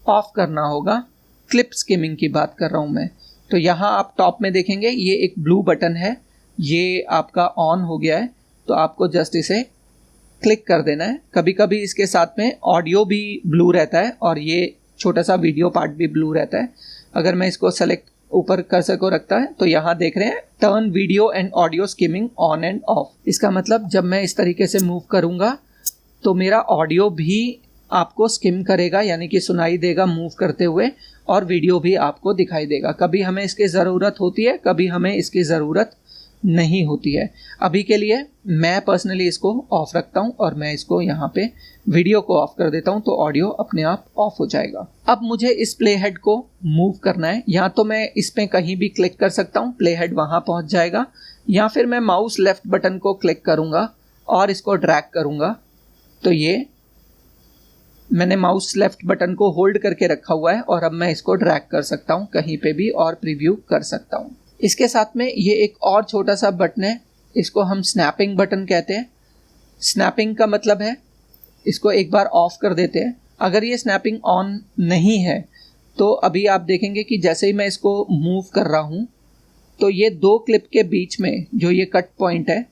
ऑफ करना होगा। क्लिप स्किमिंग की बात कर रहा हूँ मैं। तो यहाँ आप टॉप में देखेंगे ये एक ब्लू बटन है, ये आपका ऑन हो गया है, तो आपको जस्ट इसे क्लिक कर देना है। कभी कभी इसके साथ में ऑडियो भी ब्लू रहता है और ये छोटा सा वीडियो पार्ट भी ब्लू रहता है। अगर मैं इसको सेलेक्ट ऊपर कर्सर को रखता है तो यहाँ देख रहे हैं turn video and audio skimming on end of. इसका मतलब जब मैं इस तरीके से मूव करूँगा तो मेरा ऑडियो भी आपको स्किम करेगा, यानी कि सुनाई देगा मूव करते हुए, और वीडियो भी आपको दिखाई देगा। कभी हमें इसकी ज़रूरत होती है, कभी हमें इसकी ज़रूरत नहीं होती है। अभी के लिए मैं पर्सनली इसको ऑफ रखता हूँ और मैं इसको यहाँ पे वीडियो को ऑफ कर देता हूँ, तो ऑडियो अपने आप ऑफ हो जाएगा। अब मुझे इस प्ले हेड को मूव करना है, या तो मैं इस पे कहीं भी क्लिक कर सकता हूँ, प्ले हेड वहाँ पहुँच जाएगा, या फिर मैं माउस लेफ्ट बटन को क्लिक करूँगा और इसको ड्रैग करूँगा, तो ये मैंने माउस लेफ्ट बटन को होल्ड करके रखा हुआ है और अब मैं इसको ड्रैग कर सकता हूँ कहीं पे भी और प्रीव्यू कर सकता हूँ। इसके साथ में ये एक और छोटा सा बटन है, इसको हम स्नैपिंग बटन कहते हैं। स्नैपिंग का मतलब है इसको एक बार ऑफ कर देते हैं। अगर ये स्नैपिंग ऑन नहीं है तो अभी आप देखेंगे कि जैसे ही मैं इसको मूव कर रहा हूँ तो ये 2 क्लिप के बीच में जो ये कट पॉइंट है,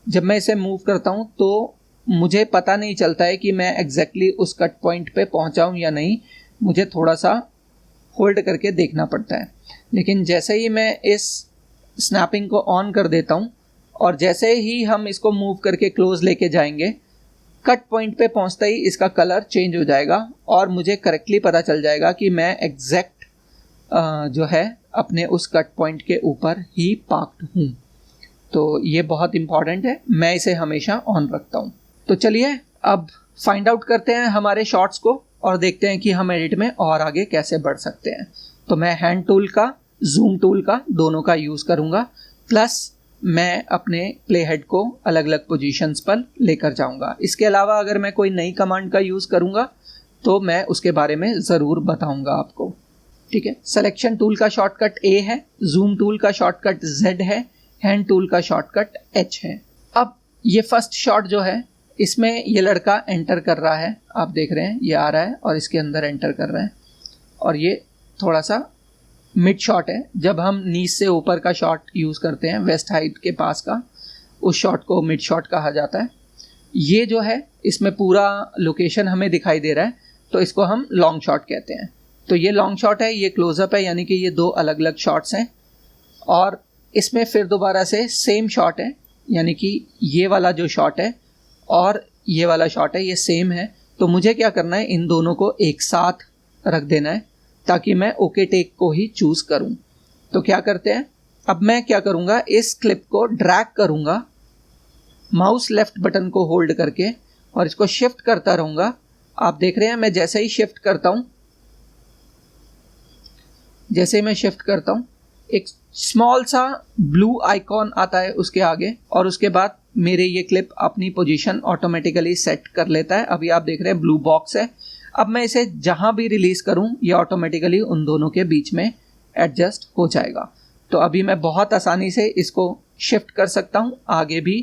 जब मैं इसे मूव करता हूँ तो मुझे पता नहीं चलता है कि मैं एग्जैक्टली उस कट पॉइंट पे पहुँचा हूँ या नहीं, मुझे थोड़ा सा होल्ड करके देखना पड़ता है। लेकिन जैसे ही मैं इस स्नैपिंग को ऑन कर देता हूँ और जैसे ही हम इसको मूव करके क्लोज लेके जाएंगे, कट पॉइंट पे पहुँचते ही इसका कलर चेंज हो जाएगा और मुझे करेक्टली पता चल जाएगा कि मैं एग्जैक्ट जो है अपने उस कट पॉइंट के ऊपर ही पार्क्ड हूँ। तो ये बहुत इम्पॉर्टेंट है, मैं इसे हमेशा ऑन रखता हूँ। तो चलिए अब फाइंड आउट करते हैं हमारे शॉट्स को और देखते हैं कि हम एडिट में और आगे कैसे बढ़ सकते हैं। तो मैं हैंड टूल का, जूम टूल का, दोनों का यूज़ करूँगा, प्लस मैं अपने प्ले हेड को अलग अलग पोजीशंस पर लेकर जाऊंगा। इसके अलावा अगर मैं कोई नई कमांड का यूज़ करूंगा तो मैं उसके बारे में ज़रूर बताऊंगा आपको। ठीक है, सिलेक्शन टूल का शॉर्टकट A है, जूम टूल का शॉर्टकट Z है, हैंड टूल का शॉर्टकट H है। अब ये फर्स्ट शॉट जो है इसमें ये लड़का एंटर कर रहा है, आप देख रहे हैं ये आ रहा है और इसके अंदर एंटर कर रहा है, और ये थोड़ा सा मिड शॉट है। जब हम नीचे से ऊपर का शॉट यूज़ करते हैं वेस्ट हाइट के पास का, उस शॉट को मिड शॉट कहा जाता है। ये जो है इसमें पूरा लोकेशन हमें दिखाई दे रहा है, तो इसको हम लॉन्ग शॉट कहते हैं। तो ये लॉन्ग शॉट है, ये क्लोजअप है, यानी कि ये दो अलग अलग शॉट्स हैं। और इसमें फिर दोबारा से सेम शॉट है, यानी कि ये वाला जो शॉट है और ये वाला शॉट है ये सेम है। तो मुझे क्या करना है, इन दोनों को एक साथ रख देना है ताकि मैं ओके टेक को ही चूज करूं। तो क्या करते हैं, अब मैं क्या करूंगा, इस क्लिप को ड्रैग करूंगा माउस लेफ्ट बटन को होल्ड करके और इसको शिफ्ट करता रहूंगा। आप देख रहे हैं मैं जैसे ही शिफ्ट करता हूं, जैसे ही मैं शिफ्ट करता हूं एक स्मॉल सा ब्लू आइकॉन आता है उसके आगे, और उसके बाद मेरे ये क्लिप अपनी पोजीशन ऑटोमेटिकली सेट कर लेता है। अभी आप देख रहे हैं ब्लू बॉक्स है। अब मैं इसे जहां भी रिलीज करूं ये ऑटोमेटिकली उन दोनों के बीच में एडजस्ट हो जाएगा। तो अभी मैं बहुत आसानी से इसको शिफ्ट कर सकता हूं आगे भी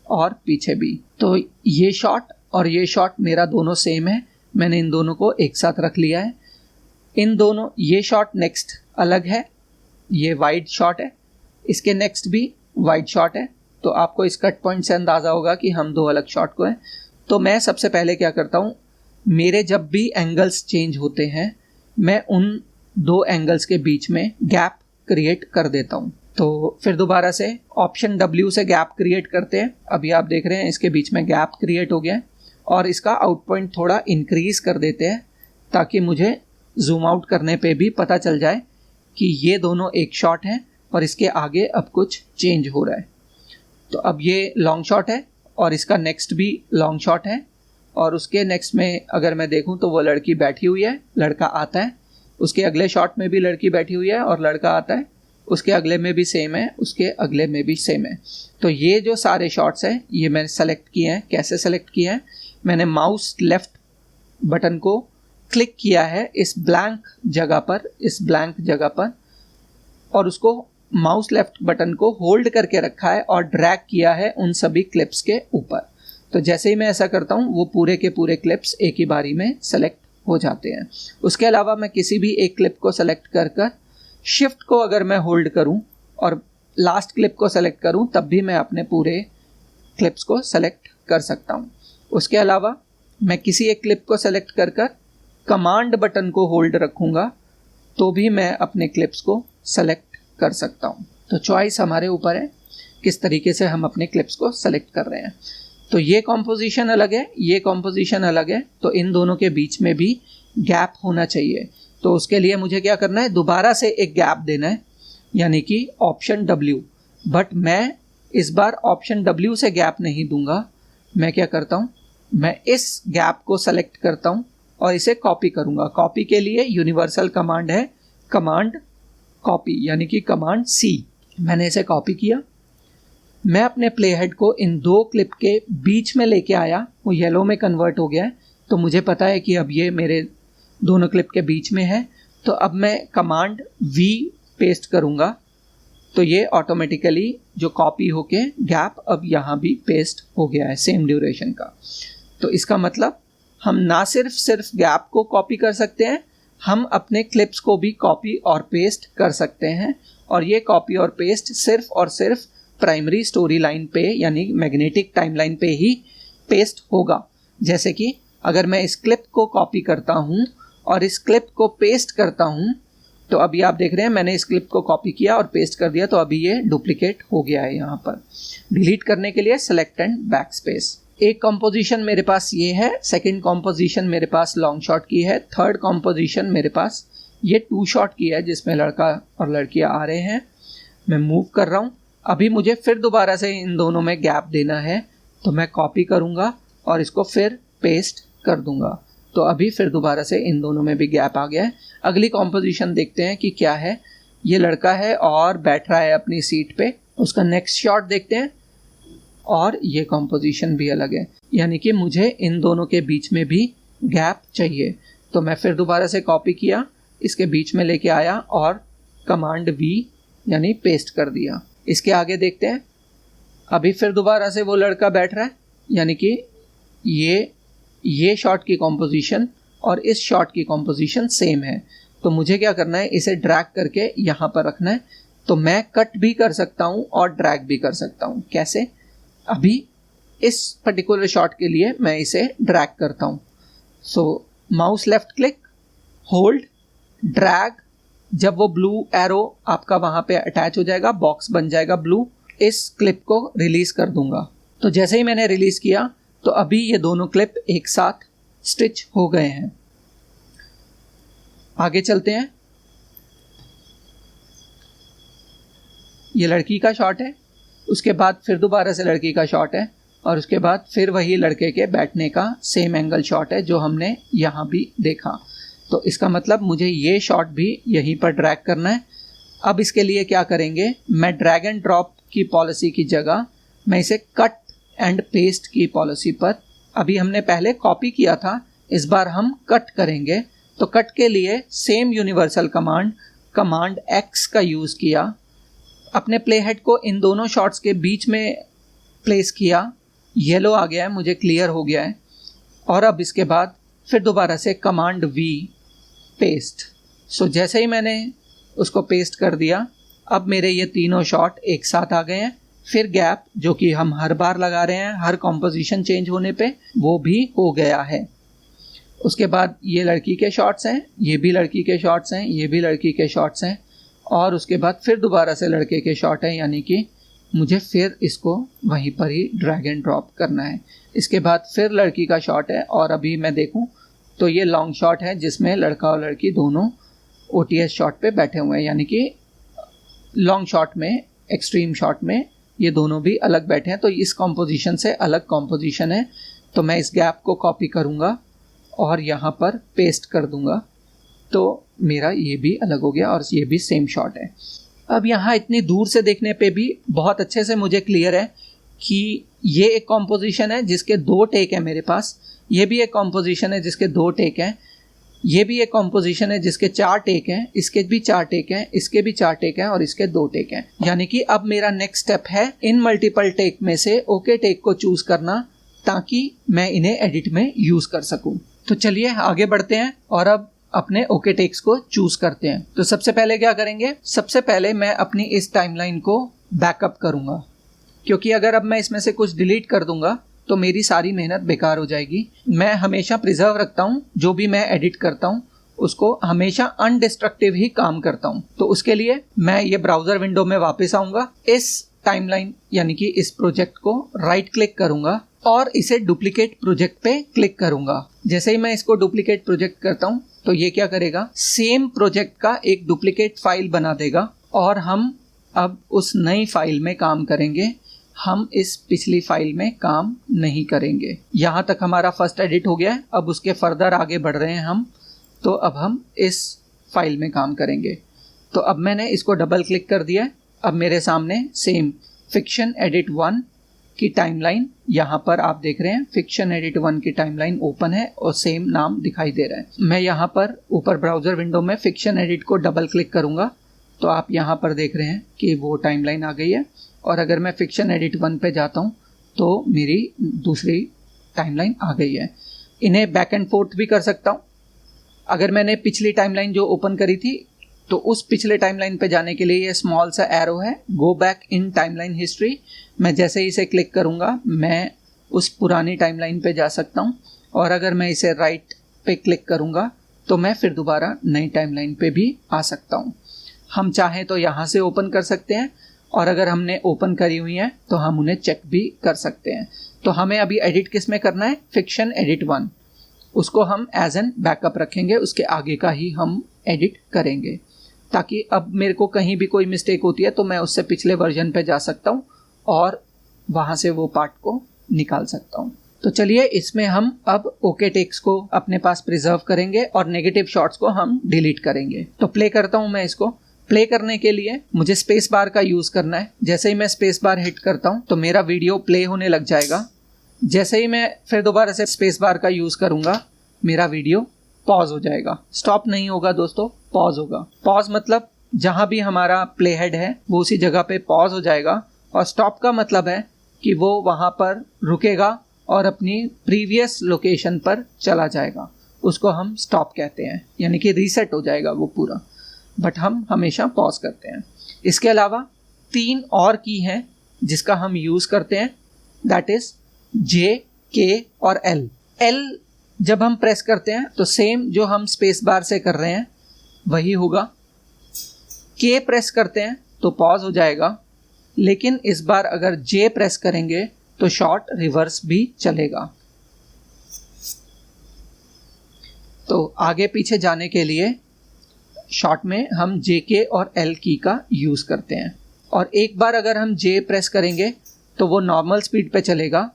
और पीछे भी। तो ये शॉट और ये शॉट मेरा दोनों सेम है, मैंने इन दोनों को एक साथ रख लिया है। इन दोनों, ये शॉट नेक्स्ट अलग है, ये वाइड शॉट है, इसके नेक्स्ट भी वाइड शॉट है। तो आपको इस कट पॉइंट से अंदाज़ा होगा कि हम दो अलग शॉट को हैं। तो मैं सबसे पहले क्या करता हूँ, मेरे जब भी एंगल्स चेंज होते हैं मैं उन दो एंगल्स के बीच में गैप क्रिएट कर देता हूँ। तो फिर दोबारा से ऑप्शन W से गैप क्रिएट करते हैं। अभी आप देख रहे हैं इसके बीच में गैप क्रिएट हो गया है, और इसका आउट पॉइंट थोड़ा इंक्रीज कर देते हैं ताकि मुझे जूम आउट करने पे भी पता चल जाए कि ये दोनों एक शॉट है और इसके आगे अब कुछ चेंज हो रहा है। तो अब ये लॉन्ग शॉट है और इसका नेक्स्ट भी लॉन्ग शॉट है, और उसके नेक्स्ट में अगर मैं देखूं तो वो लड़की बैठी हुई है, लड़का आता है, उसके अगले शॉट में भी लड़की बैठी हुई है और लड़का आता है, उसके अगले में भी सेम है, उसके अगले में भी सेम है। तो ये जो सारे शॉट्स हैं ये मैंने सेलेक्ट किए हैं। कैसे सेलेक्ट किए हैं, मैंने माउस लेफ्ट बटन को क्लिक किया है इस ब्लैंक जगह पर, और उसको माउस लेफ्ट बटन को होल्ड करके रखा है और ड्रैग किया है उन सभी क्लिप्स के ऊपर। तो जैसे ही मैं ऐसा करता हूँ वो पूरे के पूरे क्लिप्स एक ही बारी में सेलेक्ट हो जाते हैं। उसके अलावा मैं किसी भी एक क्लिप को सेलेक्ट कर शिफ्ट को अगर मैं होल्ड करूं और लास्ट क्लिप को सेलेक्ट करूं तब भी मैं अपने पूरे क्लिप्स को सेलेक्ट कर सकता हूं। उसके अलावा मैं किसी एक क्लिप को सेलेक्ट कर कमांड बटन को होल्ड रखूंगा तो भी मैं अपने क्लिप्स को सेलेक्ट कर सकता हूं। तो चॉइस हमारे ऊपर है किस तरीके से हम अपने क्लिप्स को सेलेक्ट कर रहे हैं। तो ये कॉम्पोजिशन अलग है, ये कॉम्पोजिशन अलग है, तो इन दोनों के बीच में भी गैप होना चाहिए। तो उसके लिए मुझे क्या करना है, दोबारा से एक गैप देना है, यानी कि ऑप्शन W। बट मैं इस बार ऑप्शन W से गैप नहीं दूंगा। मैं क्या करता हूँ, मैं इस गैप को सेलेक्ट करता हूँ और इसे कॉपी करूँगा। कॉपी के लिए यूनिवर्सल कमांड है कमांड कॉपी, यानी कि कमांड C। मैंने इसे कॉपी किया, मैं अपने प्ले हेड को इन दो क्लिप के बीच में लेके आया, वो येलो में कन्वर्ट हो गया है। तो मुझे पता है कि अब ये मेरे दोनों क्लिप के बीच में है। तो अब मैं कमांड V पेस्ट करूँगा तो ये ऑटोमेटिकली जो कॉपी होके गैप अब यहाँ भी पेस्ट हो गया है सेम ड्यूरेशन का। तो इसका मतलब हम ना सिर्फ गैप को कॉपी कर सकते हैं, हम अपने क्लिप्स को भी कॉपी और पेस्ट कर सकते हैं। और ये कॉपी और पेस्ट सिर्फ और सिर्फ प्राइमरी स्टोरी लाइन पे यानी मैग्नेटिक टाइमलाइन पे ही पेस्ट होगा। जैसे कि अगर मैं इस क्लिप को कॉपी करता हूँ और इस क्लिप को पेस्ट करता हूँ, तो अभी आप देख रहे हैं मैंने इस क्लिप को कॉपी किया और पेस्ट कर दिया, तो अभी ये डुप्लीकेट हो गया है। यहाँ पर डिलीट करने के लिए सेलेक्ट एंड बैक स्पेस। एक कॉम्पोजिशन मेरे पास ये है, सेकंड कॉम्पोजिशन मेरे पास लॉन्ग शॉट की है, थर्ड कॉम्पोजिशन मेरे पास ये 2 शॉट की है जिसमें लड़का और लड़कियाँ आ रहे हैं। मैं मूव कर रहा हूँ, अभी मुझे फिर दोबारा से इन दोनों में गैप देना है, तो मैं कॉपी करूँगा और इसको फिर पेस्ट कर दूंगा। तो अभी फिर दोबारा से इन दोनों में भी गैप आ गया है। अगली कॉम्पोजिशन देखते हैं कि क्या है। ये लड़का है और बैठ रहा है अपनी सीट पे उसका नेक्स्ट शॉट देखते हैं और ये कॉम्पोजिशन भी अलग है, यानी कि मुझे इन दोनों के बीच में भी गैप चाहिए। तो मैं फिर दोबारा से कॉपी किया, इसके बीच में लेके आया और कमांड V यानी पेस्ट कर दिया। इसके आगे देखते हैं, अभी फिर दोबारा से वो लड़का बैठ रहा है, यानी कि ये शॉट की कॉम्पोजिशन और इस शॉट की कॉम्पोजिशन सेम है। तो मुझे क्या करना है, इसे ड्रैग करके यहाँ पर रखना है। तो मैं कट भी कर सकता हूँ और ड्रैग भी कर सकता हूँ। कैसे? अभी इस पर्टिकुलर शॉट के लिए मैं इसे ड्रैग करता हूँ। So mouse left click, hold, drag. जब वो ब्लू एरो आपका वहाँ पे अटैच हो जाएगा, बॉक्स बन जाएगा ब्लू, इस क्लिप को रिलीज कर दूंगा। तो जैसे ही मैंने रिलीज किया तो अभी ये दोनों क्लिप एक साथ स्टिच हो गए हैं। आगे चलते हैं। ये लड़की का शॉट है, उसके बाद फिर दोबारा से लड़की का शॉट है और उसके बाद फिर वही लड़के के बैठने का सेम एंगल शॉट है जो हमने यहाँ भी देखा। तो इसका मतलब मुझे ये शॉट भी यहीं पर ड्रैग करना है। अब इसके लिए क्या करेंगे, मैं ड्रैग एंड ड्रॉप की पॉलिसी की जगह मैं इसे कट एंड पेस्ट की पॉलिसी पर, अभी हमने पहले कॉपी किया था, इस बार हम कट करेंगे। तो कट के लिए सेम यूनिवर्सल कमांड X का यूज़ किया, अपने प्ले हेड को इन दोनों शॉट्स के बीच में प्लेस किया, येलो आ गया है, मुझे क्लियर हो गया है। और अब इसके बाद फिर दोबारा से कमांड V पेस्ट। सो जैसे ही मैंने उसको पेस्ट कर दिया, अब मेरे ये तीनों शॉट एक साथ आ गए हैं। फिर गैप जो कि हम हर बार लगा रहे हैं हर कॉम्पोजिशन चेंज होने पे, वो भी हो गया है। उसके बाद ये लड़की के शॉट्स हैं, ये भी लड़की के शॉट्स हैं, ये भी लड़की के शॉट्स हैं और उसके बाद फिर दोबारा से लड़के के शॉट है, यानी कि मुझे फिर इसको वहीं पर ही ड्रैग एंड ड्रॉप करना है। इसके बाद फिर लड़की का शॉट है और अभी मैं देखूं तो ये लॉन्ग शॉट है जिसमें लड़का और लड़की दोनों OTS शॉट पे बैठे हुए हैं, यानी कि लॉन्ग शॉट में, एक्सट्रीम शॉट में ये दोनों भी अलग बैठे हैं। तो इस कॉम्पोजिशन से अलग कॉम्पोजिशन है। तो मैं इस गैप को कॉपी करूँगा और यहाँ पर पेस्ट कर दूँगा, तो मेरा ये भी अलग हो गया और ये भी सेम शॉट है। अब यहाँ इतनी दूर से देखने पे भी बहुत अच्छे से मुझे क्लियर है कि ये एक कॉम्पोजिशन है जिसके 2 टेक हैं मेरे पास, ये भी एक कॉम्पोजिशन है जिसके 2 टेक हैं, ये भी एक कॉम्पोजिशन है जिसके 4 टेक हैं, इसके भी 4 टेक हैं, इसके भी 4 टेक हैं और इसके 2 टेक हैं। यानी कि अब मेरा नेक्स्ट स्टेप है इन मल्टीपल टेक में से ओके टेक को चूज करना, ताकि मैं इन्हें एडिट में यूज कर सकूं। तो चलिए आगे बढ़ते हैं और अब अपने ओके टेक्स को चूज करते हैं। तो सबसे पहले क्या करेंगे, सबसे पहले मैं अपनी इस टाइमलाइन को बैकअप करूंगा, क्योंकि अगर अब मैं इसमें से कुछ डिलीट कर दूंगा तो मेरी सारी मेहनत बेकार हो जाएगी। मैं हमेशा प्रिजर्व रखता हूँ, जो भी मैं एडिट करता हूँ उसको हमेशा अनडिस्ट्रक्टिव ही काम करता हूँ। तो उसके लिए मैं ये ब्राउजर विंडो में वापस आऊँगा, इस टाइमलाइन यानी कि इस प्रोजेक्ट को राइट क्लिक करूँगा और इसे डुप्लीकेट प्रोजेक्ट पे क्लिक करूँगा। जैसे ही मैं इसको डुप्लीकेट प्रोजेक्ट करता हूँ तो ये क्या करेगा, सेम प्रोजेक्ट का एक डुप्लीकेट फाइल बना देगा और हम अब उस नई फाइल में काम करेंगे, हम इस पिछली फाइल में काम नहीं करेंगे। यहाँ तक हमारा फर्स्ट एडिट हो गया है, अब उसके फर्दर आगे बढ़ रहे हैं हम, तो अब हम इस फाइल में काम करेंगे। तो अब मैंने इसको डबल क्लिक कर दिया, अब मेरे सामने सेम फिक्शन एडिट 1 की टाइमलाइन यहाँ पर आप देख रहे हैं, फिक्शन एडिट 1 की टाइमलाइन ओपन है और सेम नाम दिखाई दे रहा है। मैं यहाँ पर ऊपर ब्राउजर विंडो में फिक्शन एडिट को डबल क्लिक करूँगा तो आप यहाँ पर देख रहे हैं कि वो टाइमलाइन आ गई है। और अगर मैं फिक्शन एडिट 1 पे जाता हूँ तो मेरी दूसरी टाइमलाइन आ गई है। इन्हें बैक एंड फोर्थ भी कर सकता हूँ। अगर मैंने पिछली टाइमलाइन जो ओपन करी थी तो उस पिछले टाइमलाइन पे जाने के लिए ये स्मॉल सा एरो है, go back in timeline history. मैं जैसे ही इसे क्लिक करूँगा मैं उस पुरानी टाइमलाइन पे जा सकता हूँ और अगर मैं इसे राइट पे क्लिक करूँगा तो मैं फिर दोबारा नई टाइमलाइन पे भी आ सकता हूँ। हम चाहें तो यहाँ से ओपन कर सकते हैं और अगर हमने ओपन करी हुई है तो हम उन्हें चेक भी कर सकते हैं। तो हमें अभी एडिट किस में करना है, फिक्शन एडिट 1, उसको हम एज एन बैकअप रखेंगे, उसके आगे का ही हम एडिट करेंगे, ताकि अब मेरे को कहीं भी कोई मिस्टेक होती है तो मैं उससे पिछले वर्जन पे जा सकता हूँ और वहाँ से वो पार्ट को निकाल सकता हूँ। तो चलिए इसमें हम अब ओके टेक्स को अपने पास प्रिजर्व करेंगे और नेगेटिव शॉट्स को हम डिलीट करेंगे। तो प्ले करता हूँ मैं इसको। प्ले करने के लिए मुझे स्पेस बार का यूज़ करना है। जैसे ही मैं स्पेस बार हिट करता हूँ तो मेरा वीडियो प्ले होने लग जाएगा। जैसे ही मैं फिर दोबारा से स्पेस बार का यूज़ करूँगा मेरा वीडियो पॉज हो जाएगा। स्टॉप नहीं होगा दोस्तों, पॉज होगा। पॉज मतलब जहाँ भी हमारा प्ले हेड है वो उसी जगह पे पॉज हो जाएगा, और स्टॉप का मतलब है कि वो वहाँ पर रुकेगा और अपनी प्रीवियस लोकेशन पर चला जाएगा। उसको हम स्टॉप कहते हैं, यानी कि रीसेट हो जाएगा वो पूरा, बट हम हमेशा पॉज करते हैं। इसके अलावा 3 और की हैं जिसका हम यूज़ करते हैं, दैट इज़ J, K और L। L जब हम प्रेस करते हैं तो सेम जो हम स्पेस बार से कर रहे हैं वही होगा। K प्रेस करते हैं तो पॉज हो जाएगा, लेकिन इस बार अगर J प्रेस करेंगे तो शॉट रिवर्स भी चलेगा। तो आगे पीछे जाने के लिए शॉट में हम J, K और L की का यूज़ करते हैं। और एक बार अगर हम J प्रेस करेंगे तो वो नॉर्मल स्पीड पे चलेगा।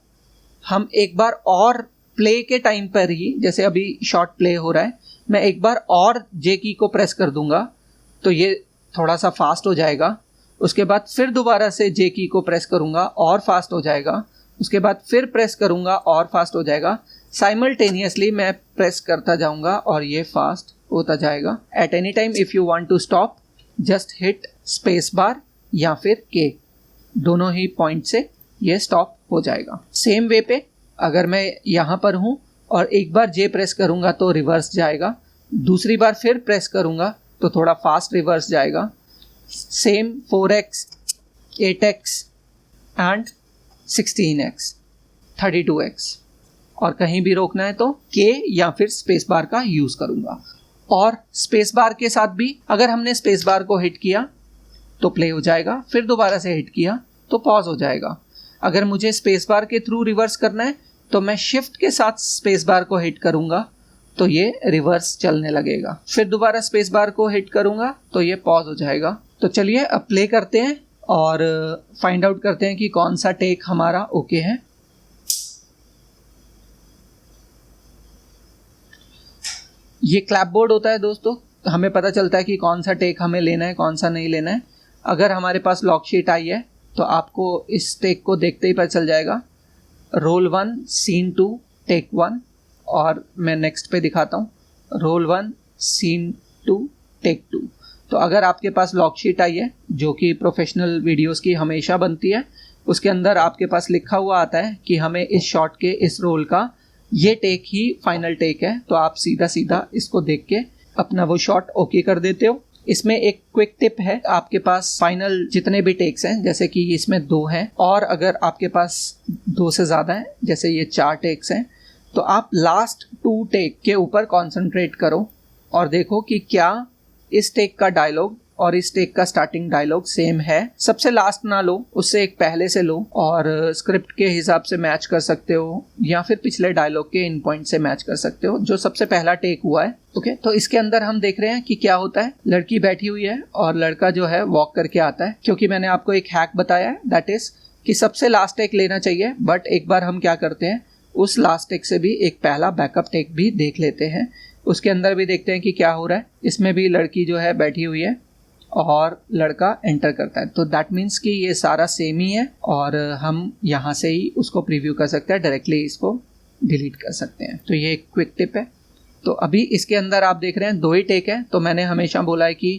हम एक बार और प्ले के टाइम पर ही, जैसे अभी शॉट प्ले हो रहा है, मैं एक बार और J की को प्रेस कर दूंगा तो ये थोड़ा सा फास्ट हो जाएगा। उसके बाद फिर दोबारा से J की को प्रेस करूंगा और फास्ट हो जाएगा। उसके बाद फिर प्रेस करूंगा और फास्ट हो जाएगा। साइमल्टेनियसली मैं प्रेस करता जाऊंगा और ये फास्ट होता जाएगा। At any time if you want to stop just hit space bar या फिर K, दोनों ही पॉइंट से ये स्टॉप हो जाएगा। सेम वे पे अगर मैं यहाँ पर हूँ और एक बार J प्रेस करूँगा तो रिवर्स जाएगा, दूसरी बार फिर प्रेस करूँगा तो थोड़ा फास्ट रिवर्स जाएगा। Same 4x, 8x and 16x, 32x। और कहीं भी रोकना है तो K या फिर स्पेस बार का यूज़ करूँगा। और स्पेस बार के साथ भी अगर हमने स्पेस बार को हिट किया तो प्ले हो जाएगा, फिर दोबारा से हिट किया तो पॉज हो जाएगा। अगर मुझे स्पेस बार के थ्रू रिवर्स करना है तो मैं शिफ्ट के साथ स्पेस बार को हिट करूँगा तो ये रिवर्स चलने लगेगा। फिर दोबारा स्पेस बार को हिट करूँगा तो ये पॉज हो जाएगा। तो चलिए अब प्ले करते हैं और फाइंड आउट करते हैं कि कौन सा टेक हमारा ओके है। ये क्लैप बोर्ड होता है दोस्तों, हमें पता चलता है कि कौन सा टेक हमें लेना है, कौन सा नहीं लेना है। अगर हमारे पास लॉक शीट आई है तो आपको इस टेक को देखते ही पता चल जाएगा, रोल 1 सीन 2 टेक 1। और मैं नेक्स्ट पे दिखाता हूँ, रोल 1 सीन 2 टेक 2। तो अगर आपके पास लॉक शीट आई है जो कि प्रोफेशनल वीडियोस की हमेशा बनती है, उसके अंदर आपके पास लिखा हुआ आता है कि हमें इस शॉट के इस रोल का ये टेक ही फाइनल टेक है, तो आप सीधा सीधा इसको देख के अपना वो शॉट ओके कर देते हो। इसमें एक क्विक टिप है, आपके पास फाइनल जितने भी टेक्स हैं, जैसे कि इसमें 2 हैं और अगर आपके पास 2 से ज़्यादा हैं, जैसे ये 4 टेक्स हैं, तो आप लास्ट 2 टेक के ऊपर कॉन्सेंट्रेट करो और देखो कि क्या इस टेक का डायलॉग और इस टेक का स्टार्टिंग डायलॉग सेम है। सबसे लास्ट ना लो, उससे एक पहले से लो और स्क्रिप्ट के हिसाब से मैच कर सकते हो या फिर पिछले डायलॉग के इन पॉइंट से मैच कर सकते हो जो सबसे पहला टेक हुआ है। ओके, तो इसके अंदर हम देख रहे हैं कि क्या होता है। लड़की बैठी हुई है और लड़का जो है वॉक करके आता है, क्योंकि मैंने आपको एक हैक बताया है, दैट इज कि सबसे लास्ट टेक लेना चाहिए, बट एक बार हम क्या करते हैं, उस लास्ट टेक से भी एक पहला बैकअप टेक भी देख लेते हैं। उसके अंदर भी देखते हैं कि क्या हो रहा है। इसमें भी लड़की जो है बैठी हुई है और लड़का एंटर करता है, तो दैट मीन्स कि ये सारा सेम ही है और हम यहाँ से ही उसको प्रीव्यू कर सकते हैं, डायरेक्टली इसको डिलीट कर सकते हैं। तो ये एक क्विक टिप है। तो अभी इसके अंदर आप देख रहे हैं 2 ही टेक है, तो मैंने हमेशा बोला है कि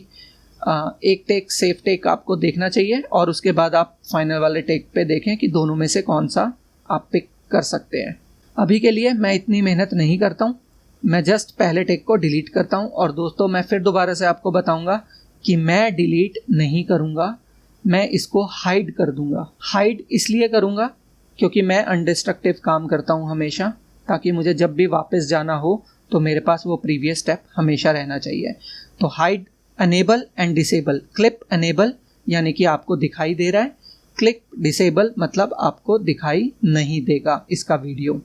एक टेक सेफ टेक आपको देखना चाहिए और उसके बाद आप फाइनल वाले टेक पे देखें कि दोनों में से कौन सा आप पिक कर सकते हैं। अभी के लिए मैं इतनी मेहनत नहीं करता हूँ, मैं जस्ट पहले टेक को डिलीट करता हूँ। और दोस्तों मैं फिर दोबारा से आपको बताऊँगा कि मैं डिलीट नहीं करूँगा, मैं इसको हाइड कर दूँगा। हाइड इसलिए करूँगा क्योंकि मैं अनडिस्ट्रक्टिव काम करता हूँ हमेशा, ताकि मुझे जब भी वापस जाना हो तो मेरे पास वो प्रीवियस स्टेप हमेशा रहना चाहिए। तो hide, enable and disable. Clip enable यानी कि आपको दिखाई दे रहा है, क्लिप डिसेबल मतलब आपको दिखाई नहीं देगा इसका वीडियो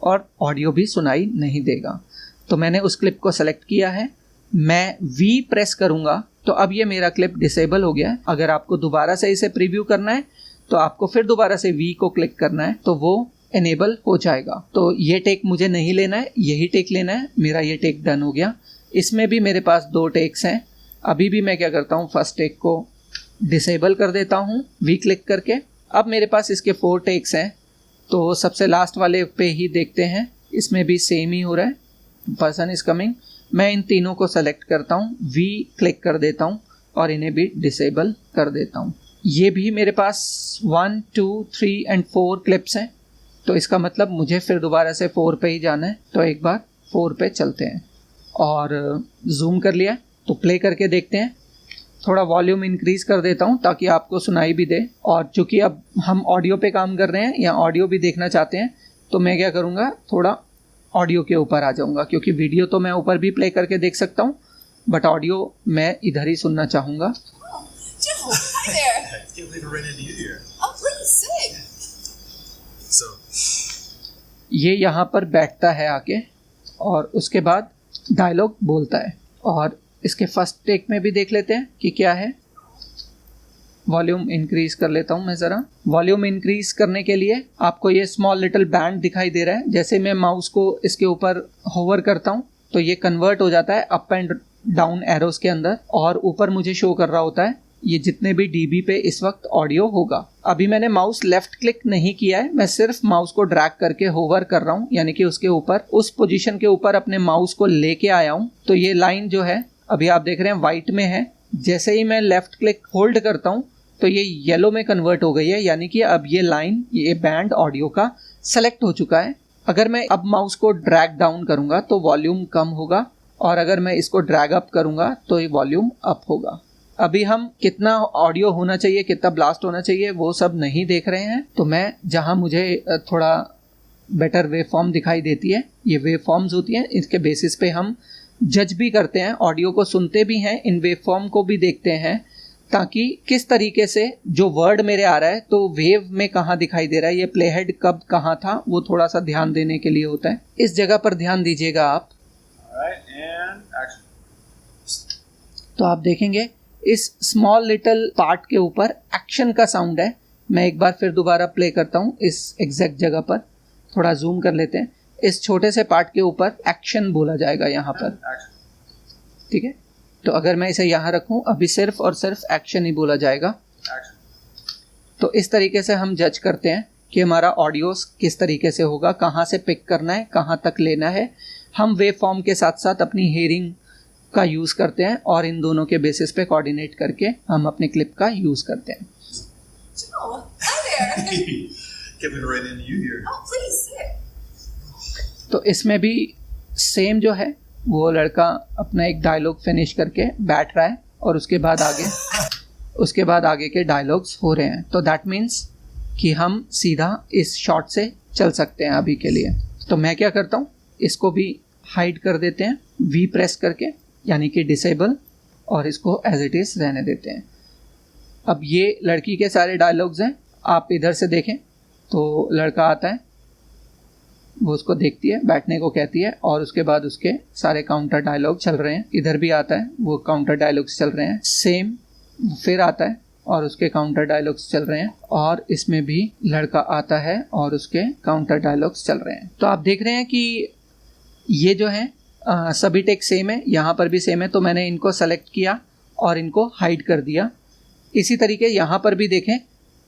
और ऑडियो भी सुनाई नहीं देगा। तो मैंने उस क्लिप को सेलेक्ट किया है, मैं V प्रेस करूँगा तो अब ये मेरा क्लिप डिसेबल हो गया है। अगर आपको दोबारा से इसे प्रीव्यू करना है तो आपको फिर दोबारा से V को क्लिक करना है तो वो एनेबल हो जाएगा। तो ये टेक मुझे नहीं लेना है, यही टेक लेना है। मेरा ये टेक डन हो गया। इसमें भी मेरे पास 2 टेक्स हैं, अभी भी मैं क्या करता हूँ, फर्स्ट टेक को डिसेबल कर देता हूँ वी क्लिक करके। अब मेरे पास इसके 4 टेक्स हैं, तो सबसे लास्ट वाले पे ही देखते हैं, इसमें भी सेम ही हो रहा है, पर्सन इज कमिंग। मैं इन तीनों को सेलेक्ट करता हूँ, वी क्लिक कर देता हूँ और इन्हें भी डिसेबल कर देता हूँ। ये भी मेरे पास 1, 2, 3 एंड 4 क्लिप्स हैं, तो इसका मतलब मुझे फिर दोबारा से 4 पे ही जाना है। तो एक बार 4 पे चलते हैं और जूम कर लिया, तो प्ले करके देखते हैं। थोड़ा वॉल्यूम इंक्रीज़ कर देता हूँ ताकि आपको सुनाई भी दे, और चूँकि अब हम ऑडियो पे काम कर रहे हैं या ऑडियो भी देखना चाहते हैं, तो मैं क्या करूँगा, थोड़ा ऑडियो के ऊपर आ जाऊँगा, क्योंकि वीडियो तो मैं ऊपर भी प्ले करके देख सकता हूँ, बट ऑडियो मैं इधर ही सुनना चाहूँगा। Joe, hi there. I can't believe I ran into you here. Oh, please sing. So. ये यहाँ पर बैठता है आके और उसके बाद डायलॉग बोलता है, और इसके फर्स्ट टेक में भी देख लेते हैं कि क्या है। वॉल्यूम इंक्रीज कर लेता हूँ मैं ज़रा। वॉल्यूम इंक्रीज करने के लिए आपको ये स्मॉल लिटिल बैंड दिखाई दे रहा है। जैसे मैं माउस को इसके ऊपर होवर करता हूँ तो ये कन्वर्ट हो जाता है अप एंड डाउन एरोस के अंदर, और ऊपर मुझे शो कर रहा होता है ये जितने भी डीबी पे इस वक्त ऑडियो होगा। अभी मैंने माउस लेफ्ट क्लिक नहीं किया है, मैं सिर्फ माउस को ड्रैग करके होवर कर रहा हूँ, यानी कि उसके ऊपर, उस पोजीशन के ऊपर अपने माउस को लेके आया हूँ। तो ये लाइन जो है अभी आप देख रहे हैं वाइट में है, जैसे ही मैं लेफ्ट क्लिक होल्ड करता हूँ तो ये येलो में कन्वर्ट हो गई है, यानी कि अब ये लाइन, ये बैंड ऑडियो का सेलेक्ट हो चुका है। अगर मैं अब माउस को ड्रैग डाउन करूँगा तो वॉल्यूम कम होगा, और अगर मैं इसको ड्रैग अप करूँगा तो ये वॉल्यूम अप होगा। अभी हम कितना ऑडियो होना चाहिए, कितना ब्लास्ट होना चाहिए, वो सब नहीं देख रहे हैं। तो मैं जहाँ मुझे थोड़ा बेटर वेव फॉर्म दिखाई देती है, ये वेव फॉर्म्स होती हैं, इसके बेसिस पे हम जज भी करते हैं, ऑडियो को सुनते भी हैं, इन वेव फॉर्म को भी देखते हैं, ताकि किस तरीके से जो वर्ड मेरे आ रहा है तो वेव में कहाँ दिखाई दे रहा है, ये प्ले हेड कब कहाँ था, वो थोड़ा सा ध्यान देने के लिए होता है। इस जगह पर ध्यान दीजिएगा आप। तो आप देखेंगे इस स्मॉल लिटिल पार्ट के ऊपर एक्शन का साउंड है। मैं एक बार फिर दोबारा प्ले करता हूँ इस एग्जैक्ट जगह पर, थोड़ा जूम कर लेते हैं। इस छोटे से पार्ट के ऊपर एक्शन बोला जाएगा यहाँ पर, ठीक है। तो अगर मैं इसे यहाँ रखूँ, अभी सिर्फ और सिर्फ एक्शन ही बोला जाएगा। तो इस तरीके से हम जज करते हैं कि हमारा ऑडियो किस तरीके से होगा, कहाँ से पिक करना है, कहाँ तक लेना है। हम वेव फॉर्म के साथ साथ अपनी हेयरिंग का यूज़ करते हैं, और इन दोनों के बेसिस पे कोऑर्डिनेट करके हम अपने क्लिप का यूज़ करते हैं। Joe, hi there. Can't believe I ran into you here. Oh, please sit. तो इसमें भी सेम जो है, वो लड़का अपना एक डायलॉग फिनिश करके बैठ रहा है, और उसके बाद आगे के डायलॉग्स हो रहे हैं। तो दैट मीन्स कि हम सीधा इस शॉट से चल सकते हैं अभी के लिए। तो मैं क्या करता हूँ, इसको भी हाइड कर देते हैं वी प्रेस करके, यानी कि डिसेबल, और इसको एज इट इज़ रहने देते हैं। अब ये लड़की के सारे डायलॉग्स हैं, आप इधर से देखें तो लड़का आता है, वो उसको देखती है, बैठने को कहती है, और उसके बाद उसके सारे काउंटर डायलॉग चल रहे हैं। इधर भी आता है, वो काउंटर डायलॉग्स चल रहे हैं। सेम फिर आता है और उसके काउंटर डायलॉग्स चल रहे हैं, और इसमें भी लड़का आता है और उसके काउंटर डायलॉग्स चल रहे हैं। तो आप देख रहे हैं कि ये जो है सभी टेक सेम है, यहाँ पर भी सेम है। तो मैंने इनको सेलेक्ट किया और इनको हाइड कर दिया। इसी तरीके यहाँ पर भी देखें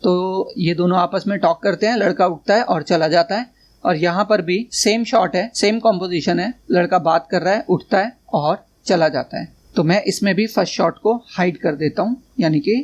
तो ये दोनों आपस में टॉक करते हैं, लड़का उठता है और चला जाता है, और यहाँ पर भी सेम शॉट है, सेम कॉम्पोजिशन है, लड़का बात कर रहा है, उठता है और चला जाता है। तो मैं इसमें भी फर्स्ट शॉट को हाइड कर देता हूँ, यानी कि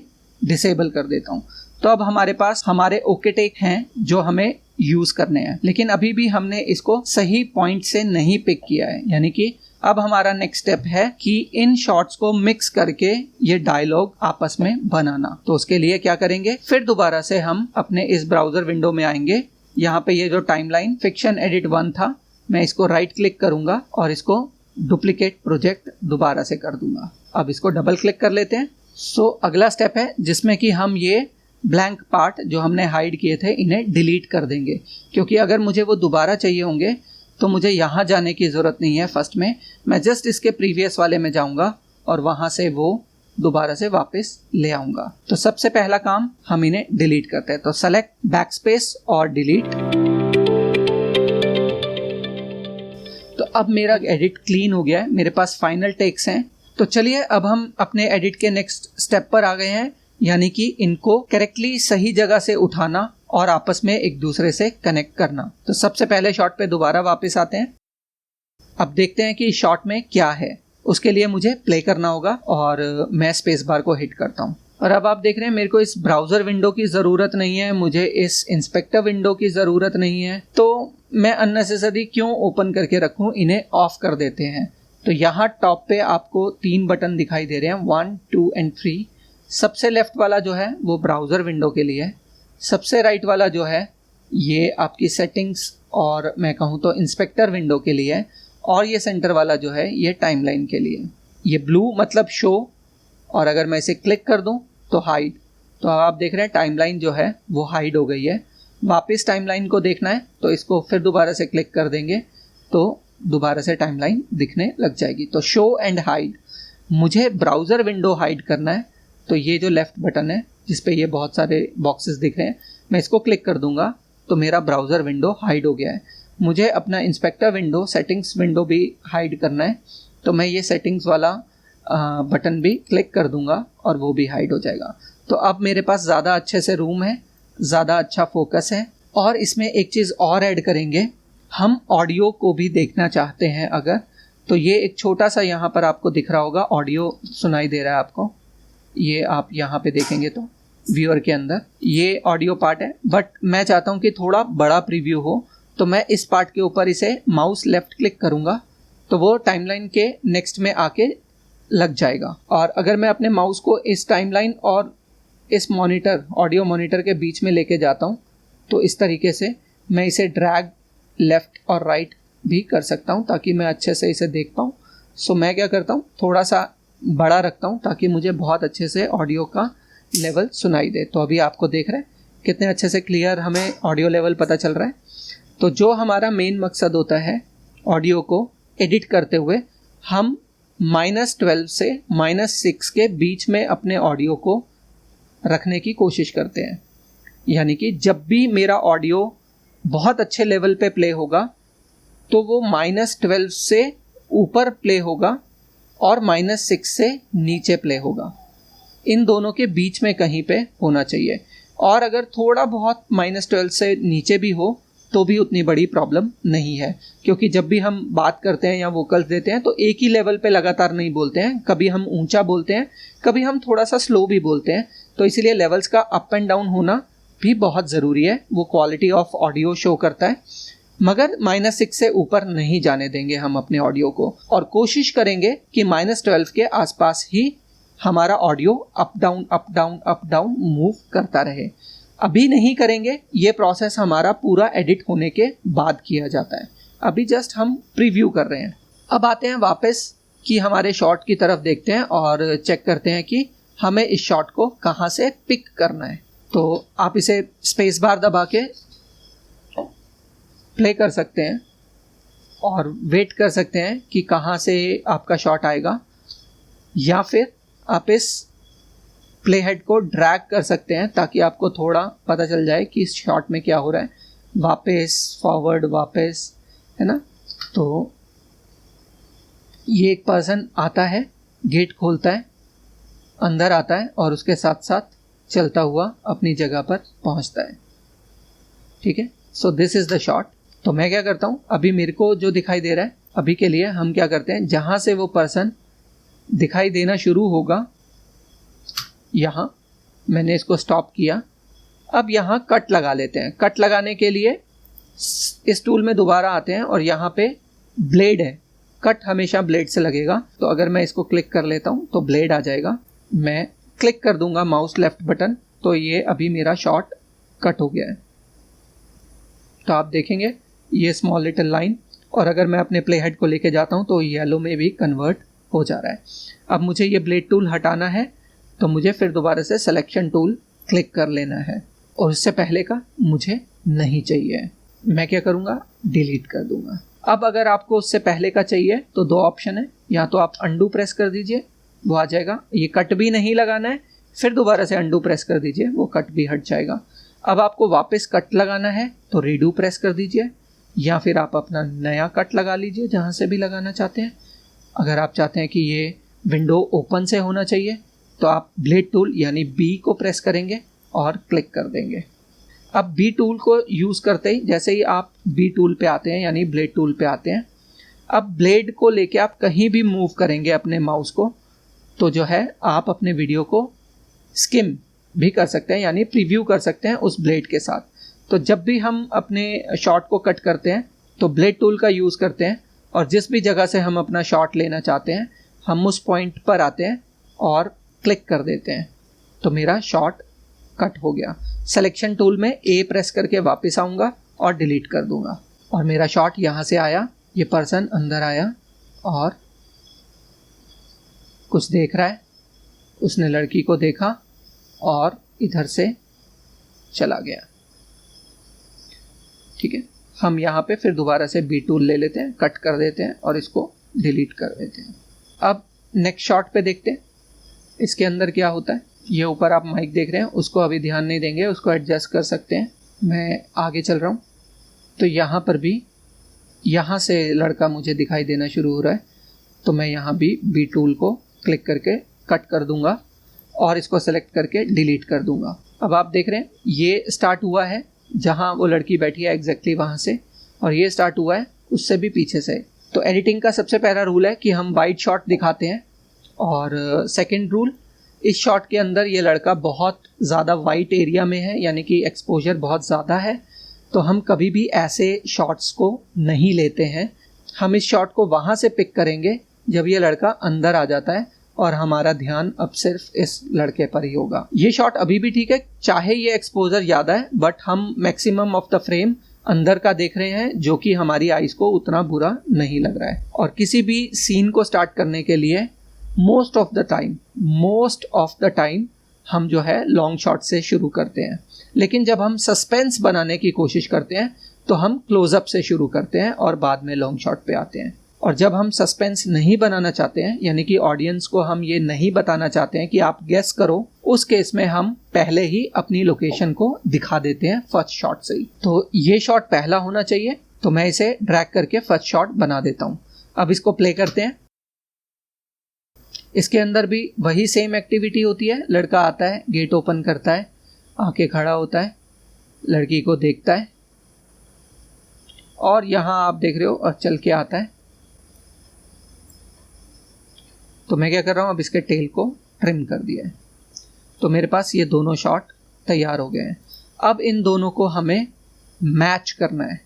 डिसेबल कर देता हूँ। तो अब हमारे पास हमारे ओके टेक हैं जो हमें यूज़ करने हैं, लेकिन अभी भी हमने इसको सही पॉइंट से नहीं पिक किया है, यानी कि अब हमारा नेक्स्ट स्टेप है कि इन शॉट्स को मिक्स करके ये डायलॉग आपस में बनाना। तो उसके लिए क्या करेंगे, फिर दोबारा से हम अपने इस ब्राउज़र विंडो में आएंगे। यहाँ पे ये जो टाइमलाइन फिक्शन एडिट 1 था, मैं इसको राइट क्लिक करूँगा और इसको डुप्लीकेट प्रोजेक्ट दोबारा से कर दूंगा। अब इसको डबल क्लिक कर लेते हैं। सो अगला स्टेप है जिसमें कि हम ये ब्लैंक पार्ट जो हमने हाइड किए थे इन्हें डिलीट कर देंगे, क्योंकि अगर मुझे वो दोबारा चाहिए होंगे तो मुझे यहाँ जाने की ज़रूरत नहीं है। फर्स्ट में मैं जस्ट इसके प्रीवियस वाले में जाऊँगा और वहाँ से वो दोबारा से वापस ले आऊँगा। तो सबसे पहला काम हम इन्हें डिलीट करते हैं। तो सेलेक्ट बैकस्पेस और डिलीट। तो अब मेरा एडिट क्लीन हो गया है, मेरे पास फाइनल टेक्स हैं। तो चलिए अब हम अपने एडिट के नेक्स्ट स्टेप पर आ गए हैं, यानी कि इनको करेक्टली सही जगह से उठाना और आपस में एक दूसरे से कनेक्ट करना। तो सबसे पहले शॉट पे दोबारा वापस आते हैं। अब देखते हैं कि शॉट में क्या है। उसके लिए मुझे प्ले करना होगा और मैं स्पेस बार को हिट करता हूँ। और अब आप देख रहे हैं मेरे को इस ब्राउज़र विंडो की ज़रूरत नहीं है, मुझे इस इंस्पेक्टर विंडो की ज़रूरत नहीं है, तो मैं अननेसेसरी क्यों ओपन करके रखूँ, इन्हें ऑफ कर देते हैं। तो यहाँ टॉप पे आपको 3 बटन दिखाई दे रहे हैं, 1, 2 एंड 3। सबसे लेफ्ट वाला जो है वो ब्राउज़र विंडो के लिए है, सबसे राइट वाला जो है ये आपकी सेटिंग्स और मैं कहूँ तो इंस्पेक्टर विंडो के लिए है, और ये सेंटर वाला जो है ये टाइमलाइन के लिए। ये ब्लू मतलब शो, और अगर मैं इसे क्लिक कर दूं तो हाइड। तो अब आप देख रहे हैं टाइमलाइन जो है वो हाइड हो गई है। वापस टाइमलाइन को देखना है तो इसको फिर दोबारा से क्लिक कर देंगे तो दोबारा से टाइमलाइन दिखने लग जाएगी। तो शो एंड हाइड, मुझे ब्राउज़र विंडो हाइड करना है, तो ये जो लेफ़्ट बटन है जिस पे ये बहुत सारे बॉक्सेस दिख रहे हैं, मैं इसको क्लिक कर दूंगा तो मेरा ब्राउज़र विंडो हाइड हो गया है। मुझे अपना इंस्पेक्टर विंडो, सेटिंग्स विंडो भी हाइड करना है, तो मैं ये सेटिंग्स वाला बटन भी क्लिक कर दूंगा और वो भी हाइड हो जाएगा। तो अब मेरे पास ज़्यादा अच्छे से रूम है, ज़्यादा अच्छा फोकस है। और इसमें एक चीज़ और ऐड करेंगे, हम ऑडियो को भी देखना चाहते हैं अगर, तो ये एक छोटा सा यहाँ पर आपको दिख रहा होगा, ऑडियो सुनाई दे रहा है आपको, ये आप यहाँ पे देखेंगे तो व्यूअर के अंदर ये ऑडियो पार्ट है। बट मैं चाहता हूँ कि थोड़ा बड़ा प्रीव्यू हो, तो मैं इस पार्ट के ऊपर इसे माउस लेफ्ट क्लिक करूँगा तो वो टाइमलाइन के नेक्स्ट में आके लग जाएगा। और अगर मैं अपने माउस को इस टाइमलाइन और इस मॉनिटर, ऑडियो मॉनिटर के बीच में लेके जाता हूँ तो इस तरीके से मैं इसे ड्रैग लेफ़्ट और राइट भी कर सकता हूँ ताकि मैं अच्छे से इसे देख पाऊँ। सो मैं क्या करता हूँ, थोड़ा सा बड़ा रखता हूँ ताकि मुझे बहुत अच्छे से ऑडियो का लेवल सुनाई दे। तो अभी आपको देख रहे हैं कितने अच्छे से क्लियर हमें ऑडियो लेवल पता चल रहा है। तो जो हमारा मेन मकसद होता है ऑडियो को एडिट करते हुए, हम -12 से -6 के बीच में अपने ऑडियो को रखने की कोशिश करते हैं। यानी कि जब भी मेरा ऑडियो बहुत अच्छे लेवल पे प्ले होगा तो वो -12 से ऊपर प्ले होगा और -6 से नीचे प्ले होगा। इन दोनों के बीच में कहीं पे होना चाहिए। और अगर थोड़ा बहुत -12 से नीचे भी हो तो भी उतनी बड़ी प्रॉब्लम नहीं है, क्योंकि जब भी हम बात करते हैं या वोकल्स देते हैं तो एक ही लेवल पे लगातार नहीं बोलते हैं, कभी हम ऊंचा बोलते हैं, कभी हम थोड़ा सा स्लो भी बोलते हैं। तो इसीलिए लेवल्स का अप एंड डाउन होना भी बहुत ज़रूरी है, वो क्वालिटी ऑफ ऑडियो शो करता है। मगर -6 से ऊपर नहीं जाने देंगे हम अपने ऑडियो को, और कोशिश करेंगे कि -12 के आसपास ही हमारा audio up down up down up down move करता रहे। अभी नहीं करेंगे, ये प्रोसेस हमारा पूरा एडिट होने के बाद किया जाता है। अभी जस्ट हम प्रीव्यू कर रहे हैं। अब आते हैं वापस कि हमारे शॉट की तरफ देखते हैं और चेक करते हैं कि हमें इस शॉट को कहाँ से पिक करना है। तो आप इसे स्पेस बार दबा के प्ले कर सकते हैं और वेट कर सकते हैं कि कहाँ से आपका शॉट आएगा, या फिर आप इस प्ले हेड को ड्रैग कर सकते हैं ताकि आपको थोड़ा पता चल जाए कि इस शॉट में क्या हो रहा है। वापस फॉरवर्ड, वापस, है ना। तो ये एक पर्सन आता है, गेट खोलता है, अंदर आता है और उसके साथ साथ चलता हुआ अपनी जगह पर पहुंचता है। ठीक है, so this is the shot. तो मैं क्या करता हूँ, अभी मेरे को जो दिखाई दे रहा है, अभी के लिए हम क्या करते हैं, जहाँ से वो पर्सन दिखाई देना शुरू होगा, यहाँ मैंने इसको स्टॉप किया। अब यहाँ कट लगा लेते हैं। कट लगाने के लिए इस टूल में दोबारा आते हैं और यहाँ पे ब्लेड है, कट हमेशा ब्लेड से लगेगा। तो अगर मैं इसको क्लिक कर लेता हूँ तो ब्लेड आ जाएगा। मैं क्लिक कर दूंगा माउस लेफ्ट बटन, तो ये अभी मेरा शॉट कट हो गया है। तो आप देखेंगे ये स्मॉल लिटिल लाइन, और अगर मैं अपने प्ले हेड को लेके जाता हूँ तो येलो में भी कन्वर्ट हो जा रहा है। अब मुझे ये ब्लेड टूल हटाना है तो मुझे फिर दोबारा से सिलेक्शन टूल क्लिक कर लेना है, और इससे पहले का मुझे नहीं चाहिए। मैं क्या करूँगा, डिलीट कर दूंगा। अब अगर आपको उससे पहले का चाहिए तो 2 ऑप्शन है, या तो आप अंडू प्रेस कर दीजिए, वो आ जाएगा। ये कट भी नहीं लगाना है, फिर दोबारा से अंडू प्रेस कर दीजिए, वो कट भी हट जाएगा। अब आपको वापस कट लगाना है तो रीडू प्रेस कर दीजिए, या फिर आप अपना नया कट लगा लीजिए जहाँ से भी लगाना चाहते हैं। अगर आप चाहते हैं कि ये विंडो ओपन से होना चाहिए, तो आप ब्लेड टूल यानी बी को प्रेस करेंगे और क्लिक कर देंगे। अब बी टूल को यूज़ करते ही जैसे ही आप बी टूल पे आते हैं यानी ब्लेड टूल पे आते हैं, अब ब्लेड को लेके आप कहीं भी मूव करेंगे अपने माउस को, तो जो है आप अपने वीडियो को स्किम भी कर सकते हैं यानी प्रीव्यू कर सकते हैं उस ब्लेड के साथ। तो जब भी हम अपने शॉट को कट करते हैं तो ब्लेड टूल का यूज़ करते हैं और जिस भी जगह से हम अपना शॉट लेना चाहते हैं हम उस पॉइंट पर आते हैं और क्लिक कर देते हैं, तो मेरा शॉट कट हो गया। सिलेक्शन टूल में ए प्रेस करके वापस आऊँगा और डिलीट कर दूंगा और मेरा शॉट यहाँ से आया, ये पर्सन अंदर आया और कुछ देख रहा है, उसने लड़की को देखा और इधर से चला गया। ठीक है, हम यहाँ पे फिर दोबारा से बी टूल ले लेते हैं, कट कर देते हैं और इसको डिलीट कर देते हैं। अब नेक्स्ट शॉट पे देखते हैं इसके अंदर क्या होता है। ये ऊपर आप माइक देख रहे हैं, उसको अभी ध्यान नहीं देंगे, उसको एडजस्ट कर सकते हैं। मैं आगे चल रहा हूँ तो यहाँ पर भी यहाँ से लड़का मुझे दिखाई देना शुरू हो रहा है, तो मैं यहाँ भी बी टूल को क्लिक करके कट कर दूंगा और इसको सेलेक्ट करके डिलीट कर दूंगा। अब आप देख रहे हैं ये स्टार्ट हुआ है जहाँ वो लड़की बैठी है एग्जैक्टली वहाँ से, और ये स्टार्ट हुआ है उससे भी पीछे से। तो एडिटिंग का सबसे पहला रूल है कि हम वाइड शॉट दिखाते हैं, और सेकंड रूल, इस शॉट के अंदर ये लड़का बहुत ज़्यादा वाइट एरिया में है यानी कि एक्सपोजर बहुत ज़्यादा है, तो हम कभी भी ऐसे शॉट्स को नहीं लेते हैं। हम इस शॉट को वहाँ से पिक करेंगे जब ये लड़का अंदर आ जाता है और हमारा ध्यान अब सिर्फ इस लड़के पर ही होगा। ये शॉट अभी भी ठीक है, चाहे ये एक्सपोजर ज़्यादा है, बट हम मैक्सिमम ऑफ द फ्रेम अंदर का देख रहे हैं जो कि हमारी आइज़ को उतना बुरा नहीं लग रहा है। और किसी भी सीन को स्टार्ट करने के लिए मोस्ट ऑफ द टाइम हम जो है लॉन्ग शॉट से शुरू करते हैं, लेकिन जब हम सस्पेंस बनाने की कोशिश करते हैं तो हम क्लोजअप से शुरू करते हैं और बाद में लॉन्ग शॉट पे आते हैं। और जब हम सस्पेंस नहीं बनाना चाहते हैं यानी कि ऑडियंस को हम ये नहीं बताना चाहते हैं कि आप गेस करो, उस केस में हम पहले ही अपनी लोकेशन को दिखा देते हैं फर्स्ट शॉट से ही। तो ये शॉट पहला होना चाहिए, तो मैं इसे ड्रैग करके फर्स्ट शॉट बना देता हूँ। अब इसको प्ले करते हैं। इसके अंदर भी वही सेम एक्टिविटी होती है। लड़का आता है, गेट ओपन करता है, आके खड़ा होता है, लड़की को देखता है और यहाँ आप देख रहे हो और चल के आता है। तो मैं क्या कर रहा हूँ, अब इसके टेल को ट्रिम कर दिया है, तो मेरे पास ये दोनों शॉट तैयार हो गए हैं। अब इन दोनों को हमें मैच करना है।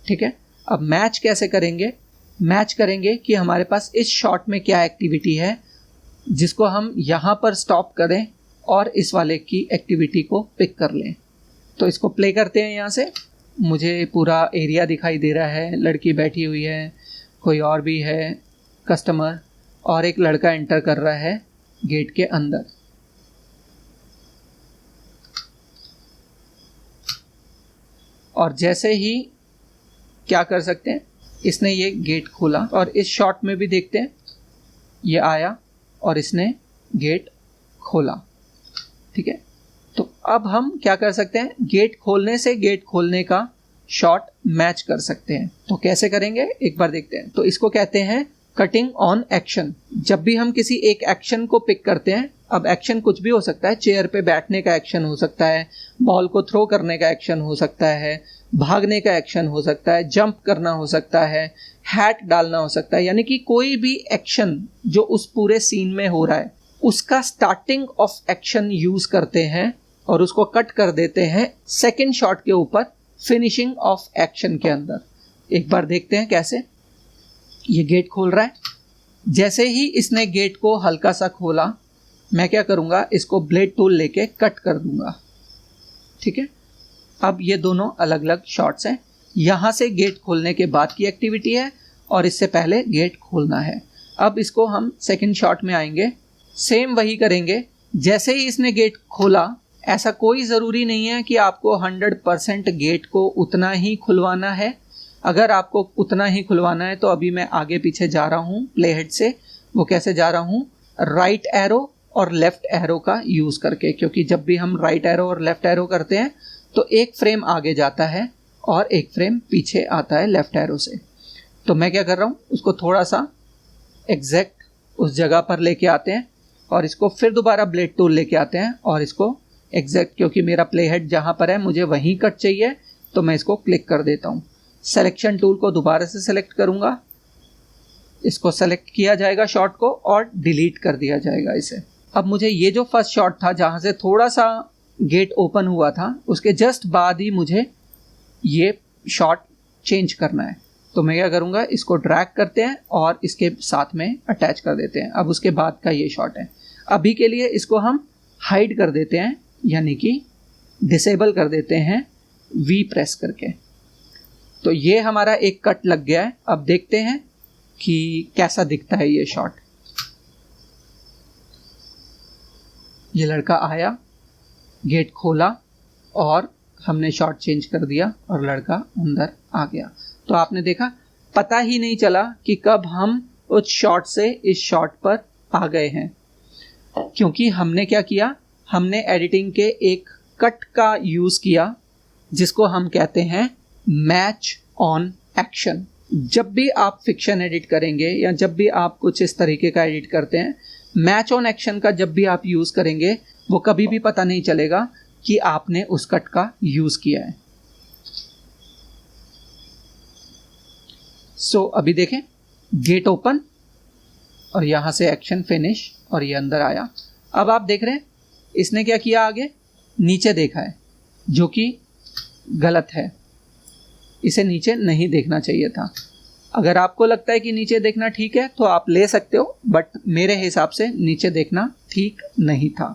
ठीक है, अब मैच कैसे करेंगे? मैच करेंगे कि हमारे पास इस शॉट में क्या एक्टिविटी है जिसको हम यहाँ पर स्टॉप करें और इस वाले की एक्टिविटी को पिक कर लें। तो इसको प्ले करते हैं। यहाँ से मुझे पूरा एरिया दिखाई दे रहा है, लड़की बैठी हुई है, कोई और भी है कस्टमर, और एक लड़का एंटर कर रहा है गेट के अंदर। और जैसे ही क्या कर सकते हैं, इसने ये गेट खोला और इस शॉट में भी देखते हैं ये आया और इसने गेट खोला। ठीक है, तो अब हम क्या कर सकते हैं, गेट खोलने से गेट खोलने का शॉट मैच कर सकते हैं। तो कैसे करेंगे एक बार देखते हैं। तो इसको कहते हैं कटिंग ऑन एक्शन। जब भी हम किसी एक एक्शन को पिक करते हैं, अब एक्शन कुछ भी हो सकता है, चेयर पे बैठने का एक्शन हो सकता है, बॉल को थ्रो करने का एक्शन हो सकता है, भागने का एक्शन हो सकता है, जंप करना हो सकता है, हैट डालना हो सकता है, यानी कि कोई भी एक्शन जो उस पूरे सीन में हो रहा है उसका स्टार्टिंग ऑफ एक्शन यूज करते हैं और उसको कट कर देते हैं सेकेंड शॉट के ऊपर फिनिशिंग ऑफ एक्शन के अंदर। एक बार देखते हैं कैसे। ये गेट खोल रहा है, जैसे ही इसने गेट को हल्का सा खोला, मैं क्या करूँगा, इसको ब्लेड टूल लेके कट कर दूंगा। ठीक है, अब ये दोनों अलग अलग शॉट्स हैं। यहाँ से गेट खोलने के बाद की एक्टिविटी है और इससे पहले गेट खोलना है। अब इसको हम सेकंड शॉट में आएंगे, सेम वही करेंगे। जैसे ही इसने गेट खोला, ऐसा कोई ज़रूरी नहीं है कि आपको 100% गेट को उतना ही खुलवाना है। अगर आपको उतना ही खुलवाना है तो अभी मैं आगे पीछे जा रहा हूँ प्ले हेड से। वो कैसे जा रहा हूँ, राइट एरो और लेफ्ट एरो का यूज़ करके, क्योंकि जब भी हम राइट एरो और लेफ्ट एरो करते हैं तो एक फ्रेम आगे जाता है और एक फ्रेम पीछे आता है लेफ्ट एरो से। तो मैं क्या कर रहा हूँ, उसको थोड़ा सा एग्जैक्ट उस जगह पर लेके आते हैं और इसको फिर दोबारा ब्लेड टूल लेके आते हैं और इसको एग्जैक्ट, क्योंकि मेरा प्ले हेड जहाँ पर है मुझे वहीं कट चाहिए, तो मैं इसको क्लिक कर देता हूँ। सिलेक्शन टूल को दोबारा से सिलेक्ट करूँगा, इसको सेलेक्ट किया जाएगा शॉट को और डिलीट कर दिया जाएगा इसे। अब मुझे ये जो फर्स्ट शॉट था जहाँ से थोड़ा सा गेट ओपन हुआ था, उसके जस्ट बाद ही मुझे ये शॉट चेंज करना है। तो मैं क्या करूँगा, इसको ड्रैग करते हैं और इसके साथ में अटैच कर देते हैं। अब उसके बाद का ये शॉट है। अभी के लिए इसको हम हाइड कर देते हैं, यानी कि डिसेबल कर देते हैं वी प्रेस करके। तो ये हमारा एक कट लग गया है। अब देखते हैं कि कैसा दिखता है ये शॉट। ये लड़का आया, गेट खोला और हमने शॉट चेंज कर दिया और लड़का अंदर आ गया। तो आपने देखा, पता ही नहीं चला कि कब हम उस शॉट से इस शॉट पर आ गए हैं, क्योंकि हमने क्या किया, हमने एडिटिंग के एक कट का यूज़ किया जिसको हम कहते हैं मैच ऑन एक्शन। जब भी आप फिक्शन एडिट करेंगे या जब भी आप कुछ इस तरीके का एडिट करते हैं, मैच ऑन एक्शन का जब भी आप यूज़ करेंगे, वो कभी भी पता नहीं चलेगा कि आपने उस कट का यूज़ किया है। सो अभी देखें, गेट ओपन और यहाँ से एक्शन फिनिश और ये अंदर आया। अब आप देख रहे हैं इसने क्या किया, आगे नीचे देखा है, जो कि गलत है। इसे नीचे नहीं देखना चाहिए था। अगर आपको लगता है कि नीचे देखना ठीक है तो आप ले सकते हो, बट मेरे हिसाब से नीचे देखना ठीक नहीं था।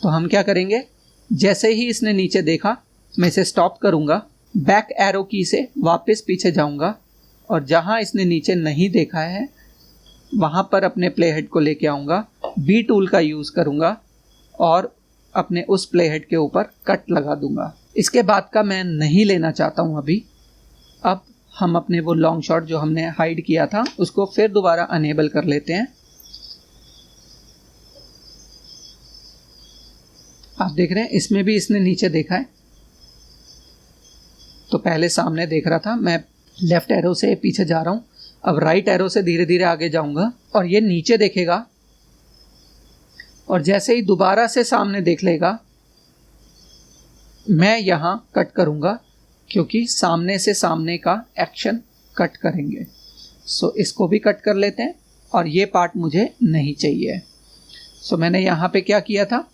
तो हम क्या करेंगे, जैसे ही इसने नीचे देखा मैं इसे स्टॉप करूँगा, बैक एरो की से वापस पीछे जाऊँगा और जहाँ इसने नीचे नहीं देखा है वहाँ पर अपने प्ले हेड को लेके आऊँगा, बी टूल का यूज़ करूँगा और अपने उस प्ले हेड के ऊपर कट लगा दूँगा। इसके बाद का मैं नहीं लेना चाहता हूँ अभी। अब हम अपने वो लॉन्ग शॉट जो हमने हाइड किया था उसको फिर दोबारा अनेबल कर लेते हैं। आप देख रहे हैं इसमें भी इसने नीचे देखा है। तो पहले सामने देख रहा था, मैं लेफ्ट एरो से पीछे जा रहा हूँ, अब राइट एरो से धीरे धीरे आगे जाऊंगा और ये नीचे देखेगा और जैसे ही दोबारा से सामने देख लेगा मैं यहाँ कट करूँगा, क्योंकि सामने से सामने का एक्शन कट करेंगे। सो इसको भी कट कर लेते हैं और ये पार्ट मुझे नहीं चाहिए। सो मैंने यहाँ पे क्या किया था,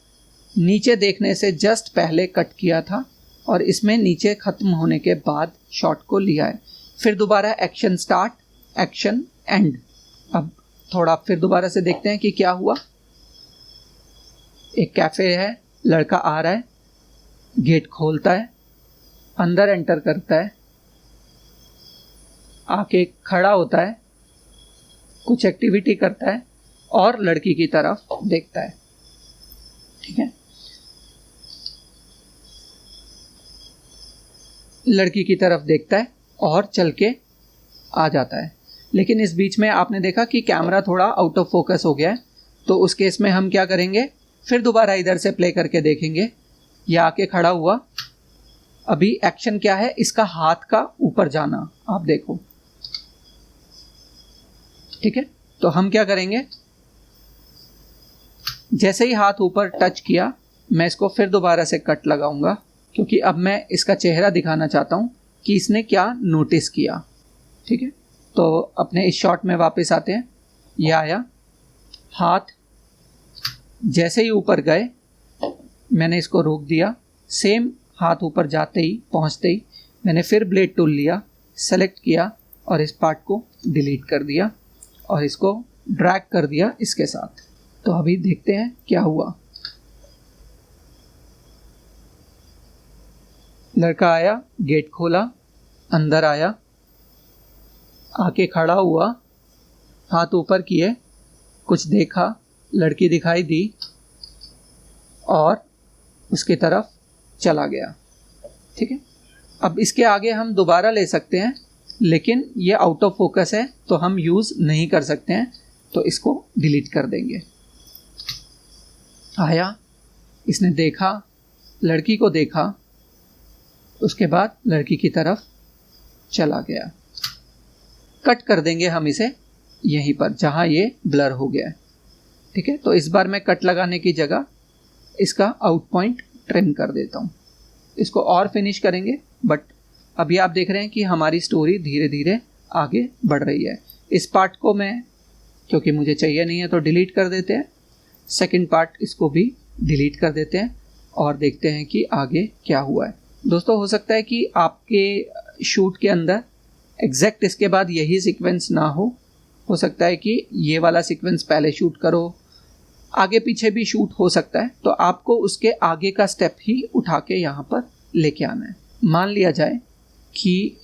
नीचे देखने से जस्ट पहले कट किया था और इसमें नीचे ख़त्म होने के बाद शॉट को लिया है। फिर दोबारा एक्शन स्टार्ट, एक्शन एंड। अब थोड़ा फिर दोबारा से देखते हैं कि क्या हुआ। एक कैफ़े है, लड़का आ रहा है, गेट खोलता है, अंदर एंटर करता है, आके खड़ा होता है, कुछ एक्टिविटी करता है और लड़की की तरफ देखता है। ठीक है, लड़की की तरफ देखता है और चल के आ जाता है। लेकिन इस बीच में आपने देखा कि कैमरा थोड़ा आउट ऑफ फोकस हो गया है। तो उस केस में हम क्या करेंगे, फिर दोबारा इधर से प्ले करके देखेंगे। ये आके खड़ा हुआ, अभी एक्शन क्या है, इसका हाथ का ऊपर जाना, आप देखो। ठीक है, तो हम क्या करेंगे, जैसे ही हाथ ऊपर टच किया मैं इसको फिर दोबारा से कट लगाऊंगा, क्योंकि अब मैं इसका चेहरा दिखाना चाहता हूं कि इसने क्या नोटिस किया। ठीक है, तो अपने इस शॉट में वापस आते हैं। ये आया, हाथ जैसे ही ऊपर गए मैंने इसको रोक दिया। सेम हाथ ऊपर जाते ही, पहुंचते ही मैंने फिर ब्लेड टूल लिया, सेलेक्ट किया और इस पार्ट को डिलीट कर दिया और इसको ड्रैग कर दिया इसके साथ। तो अभी देखते हैं क्या हुआ। लड़का आया, गेट खोला, अंदर आया, आके खड़ा हुआ, हाथ ऊपर किए, कुछ देखा, लड़की दिखाई दी और उसकी तरफ चला गया। ठीक है, अब इसके आगे हम दोबारा ले सकते हैं, लेकिन ये आउट ऑफ फोकस है तो हम यूज़ नहीं कर सकते हैं, तो इसको डिलीट कर देंगे। आया, इसने देखा, लड़की को देखा, उसके बाद लड़की की तरफ चला गया। कट कर देंगे हम इसे यहीं पर जहाँ ये ब्लर हो गया है। ठीक है, तो इस बार मैं कट लगाने की जगह इसका आउट पॉइंट ट्रिम कर देता हूँ। इसको और फिनिश करेंगे, बट अभी आप देख रहे हैं कि हमारी स्टोरी धीरे धीरे आगे बढ़ रही है। इस पार्ट को मैं, क्योंकि मुझे चाहिए नहीं है, तो डिलीट कर देते हैं। सेकंड पार्ट इसको भी डिलीट कर देते हैं और देखते हैं कि आगे क्या हुआ है। दोस्तों, हो सकता है कि आपके शूट के अंदर एग्जैक्ट इसके बाद यही सीक्वेंस ना हो सकता है कि ये वाला सीक्वेंस पहले शूट करो, आगे पीछे भी शूट हो सकता है, तो आपको उसके आगे का स्टेप ही उठा के यहाँ पर लेके आना है। मान लिया जाए कि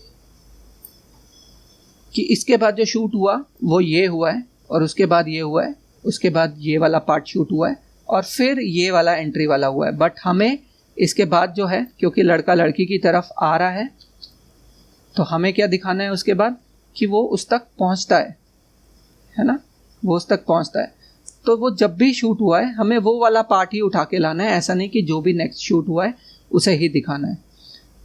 इसके बाद जो शूट हुआ वो ये हुआ है, और उसके बाद ये हुआ है, उसके बाद ये वाला पार्ट शूट हुआ है, और फिर ये वाला एंट्री वाला हुआ है। बट हमें इसके बाद जो है, क्योंकि लड़का लड़की की तरफ आ रहा है, तो हमें क्या दिखाना है उसके बाद, कि वो उस तक पहुंचता है ना, वो उस तक पहुंचता है। तो वो जब भी शूट हुआ है हमें वो वाला पार्ट ही उठा के लाना है, ऐसा नहीं कि जो भी नेक्स्ट शूट हुआ है उसे ही दिखाना है।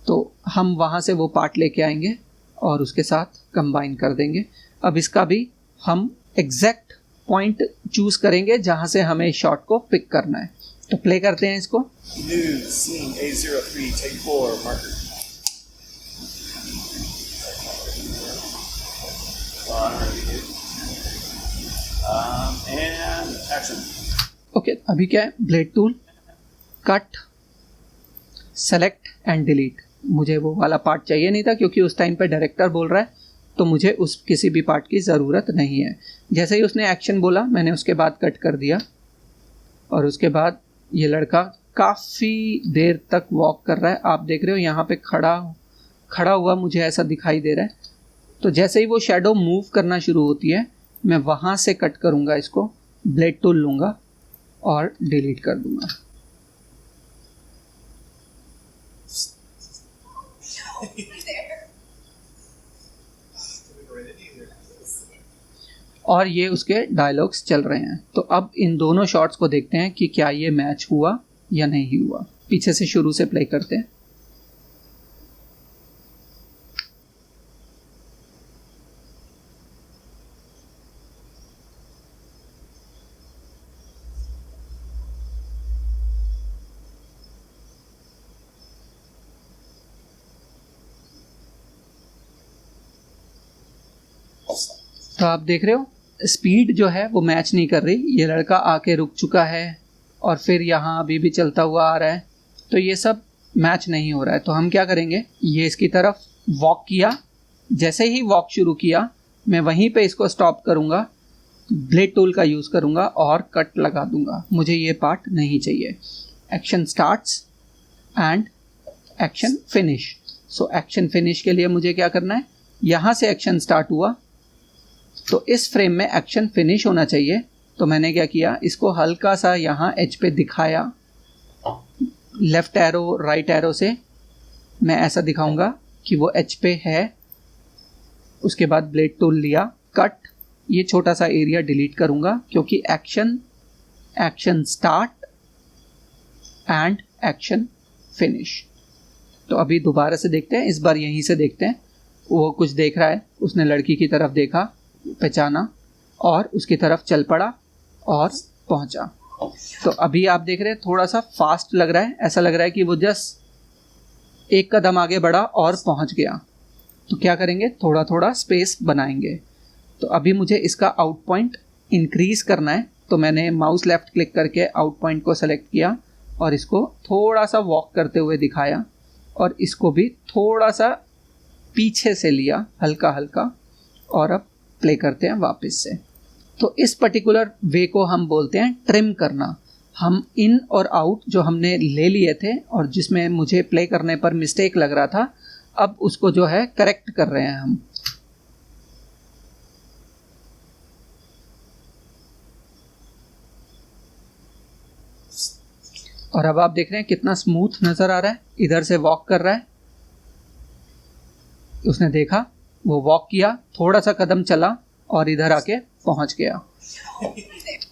तो हम वहाँ से वो पार्ट लेके आएंगे और उसके साथ कंबाइन कर देंगे। अब इसका भी हम एग्जैक्ट पॉइंट चूज करेंगे जहाँ से हमें शॉट को पिक करना है। तो प्ले करते हैं इसको। New scene A03, take 4, marker. And action. Okay, अभी क्या है, blade tool, cut, select and delete. मुझे वो वाला पार्ट चाहिए नहीं था, क्योंकि उस टाइम पे डायरेक्टर बोल रहा है, तो मुझे उस किसी भी पार्ट की ज़रूरत नहीं है। जैसे ही उसने एक्शन बोला, मैंने उसके बाद कट कर दिया, और उसके बाद ये लड़का काफ़ी देर तक वॉक कर रहा है। आप देख रहे हो यहाँ पे खड़ा हुआ मुझे ऐसा दिखाई दे रहा है। तो जैसे ही वो शैडो मूव करना शुरू होती है, मैं वहाँ से कट करूँगा, इसको ब्लेड टूल लूँगा और डिलीट कर दूँगा। और ये उसके डायलॉग्स चल रहे हैं। तो अब इन दोनों शॉट्स को देखते हैं कि क्या ये मैच हुआ या नहीं हुआ। पीछे से शुरू से प्ले करते हैं। तो आप देख रहे हो स्पीड जो है वो मैच नहीं कर रही। ये लड़का आके रुक चुका है और फिर यहाँ अभी भी चलता हुआ आ रहा है, तो ये सब मैच नहीं हो रहा है। तो हम क्या करेंगे, ये इसकी तरफ वॉक किया, जैसे ही वॉक शुरू किया मैं वहीं पे इसको स्टॉप करूँगा, ब्लेड टूल का यूज़ करूँगा और कट लगा दूँगा। मुझे ये पार्ट नहीं चाहिए। Action starts and action finish. So action finish के लिए मुझे क्या करना है, यहाँ से एक्शन स्टार्ट हुआ तो इस फ्रेम में एक्शन फिनिश होना चाहिए। तो मैंने क्या किया, इसको हल्का सा यहाँ एज पे दिखाया, लेफ्ट एरो राइट एरो से मैं ऐसा दिखाऊंगा कि वो एज पे है। उसके बाद ब्लेड टूल लिया, कट, ये छोटा सा एरिया डिलीट करूंगा क्योंकि action start and action finish. तो अभी दोबारा से देखते हैं, इस बार यहीं से देखते हैं। वो कुछ देख रहा है, उसने लड़की की तरफ देखा, पहचाना और उसकी तरफ चल पड़ा और पहुंचा। तो अभी आप देख रहे हैं थोड़ा सा फास्ट लग रहा है, ऐसा लग रहा है कि वो जस्ट एक कदम आगे बढ़ा और पहुंच गया। तो क्या करेंगे, थोड़ा थोड़ा स्पेस बनाएंगे। तो अभी मुझे इसका आउट पॉइंट इंक्रीज करना है, तो मैंने माउस लेफ्ट क्लिक करके आउट पॉइंट को सेलेक्ट किया और इसको थोड़ा सा वॉक करते हुए दिखाया और इसको भी थोड़ा सा पीछे से लिया हल्का हल्का, और अब प्ले करते हैं वापस से। तो इस पर्टिकुलर वे को हम बोलते हैं ट्रिम करना। हम इन और आउट जो हमने ले लिए थे और जिसमें मुझे प्ले करने पर मिस्टेक लग रहा था, अब उसको जो है करेक्ट कर रहे हैं हम। और अब आप देख रहे हैं कितना स्मूथ नजर आ रहा है। इधर से वॉक कर रहा है, उसने देखा, वो वॉक किया, थोड़ा सा कदम चला और इधर आके पहुंच गया।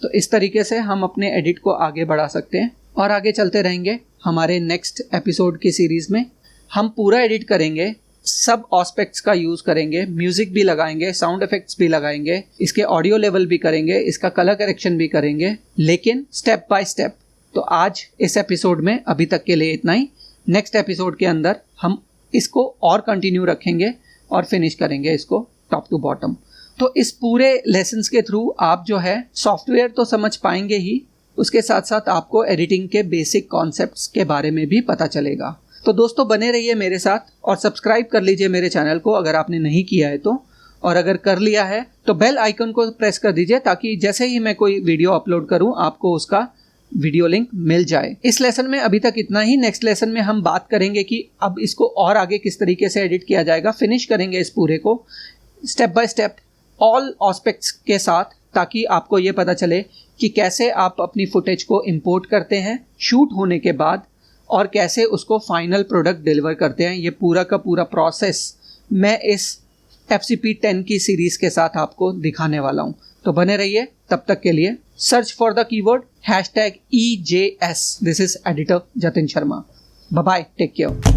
तो इस तरीके से हम अपने एडिट को आगे बढ़ा सकते हैं और आगे चलते रहेंगे। हमारे नेक्स्ट एपिसोड की सीरीज में हम पूरा एडिट करेंगे सब एस्पेक्ट्स का यूज़ करेंगे, म्यूज़िक भी लगाएंगे, साउंड इफेक्ट्स भी लगाएंगे, इसके ऑडियो लेवल भी करेंगे, इसका कलर करेक्शन भी करेंगे, लेकिन स्टेप बाय स्टेप। तो आज इस एपिसोड में अभी तक के लिए इतना ही। नेक्स्ट एपिसोड के अंदर हम इसको और कंटिन्यू रखेंगे और फिनिश करेंगे इसको टॉप टू बॉटम। तो इस पूरे लेसन्स के थ्रू आप जो है सॉफ्टवेयर तो समझ पाएंगे ही, उसके साथ साथ आपको एडिटिंग के बेसिक कॉन्सेप्ट्स के बारे में भी पता चलेगा। तो दोस्तों बने रहिए मेरे साथ और सब्सक्राइब कर लीजिए मेरे चैनल को अगर आपने नहीं किया है तो, और अगर कर लिया है तो बेल आइकन को प्रेस कर दीजिए ताकि जैसे ही मैं कोई वीडियो अपलोड करूं आपको उसका वीडियो लिंक मिल जाए। इस लेसन में अभी तक इतना ही। नेक्स्ट लेसन में हम बात करेंगे कि अब इसको और आगे किस तरीके से एडिट किया जाएगा। फिनिश करेंगे इस पूरे को step by step all aspects के साथ, ताकि आपको ये पता चले कि कैसे आप अपनी फुटेज को इंपोर्ट करते हैं शूट होने के बाद और कैसे उसको फाइनल प्रोडक्ट डिलीवर करते हैं। ये पूरा का पूरा प्रोसेस मैं इस FCP10 की सीरीज के साथ आपको दिखाने वाला हूँ। तो बने रहिए, तब तक के लिए search for the keyword #EJS। This is editor Jatin Sharma. Bye bye, take care.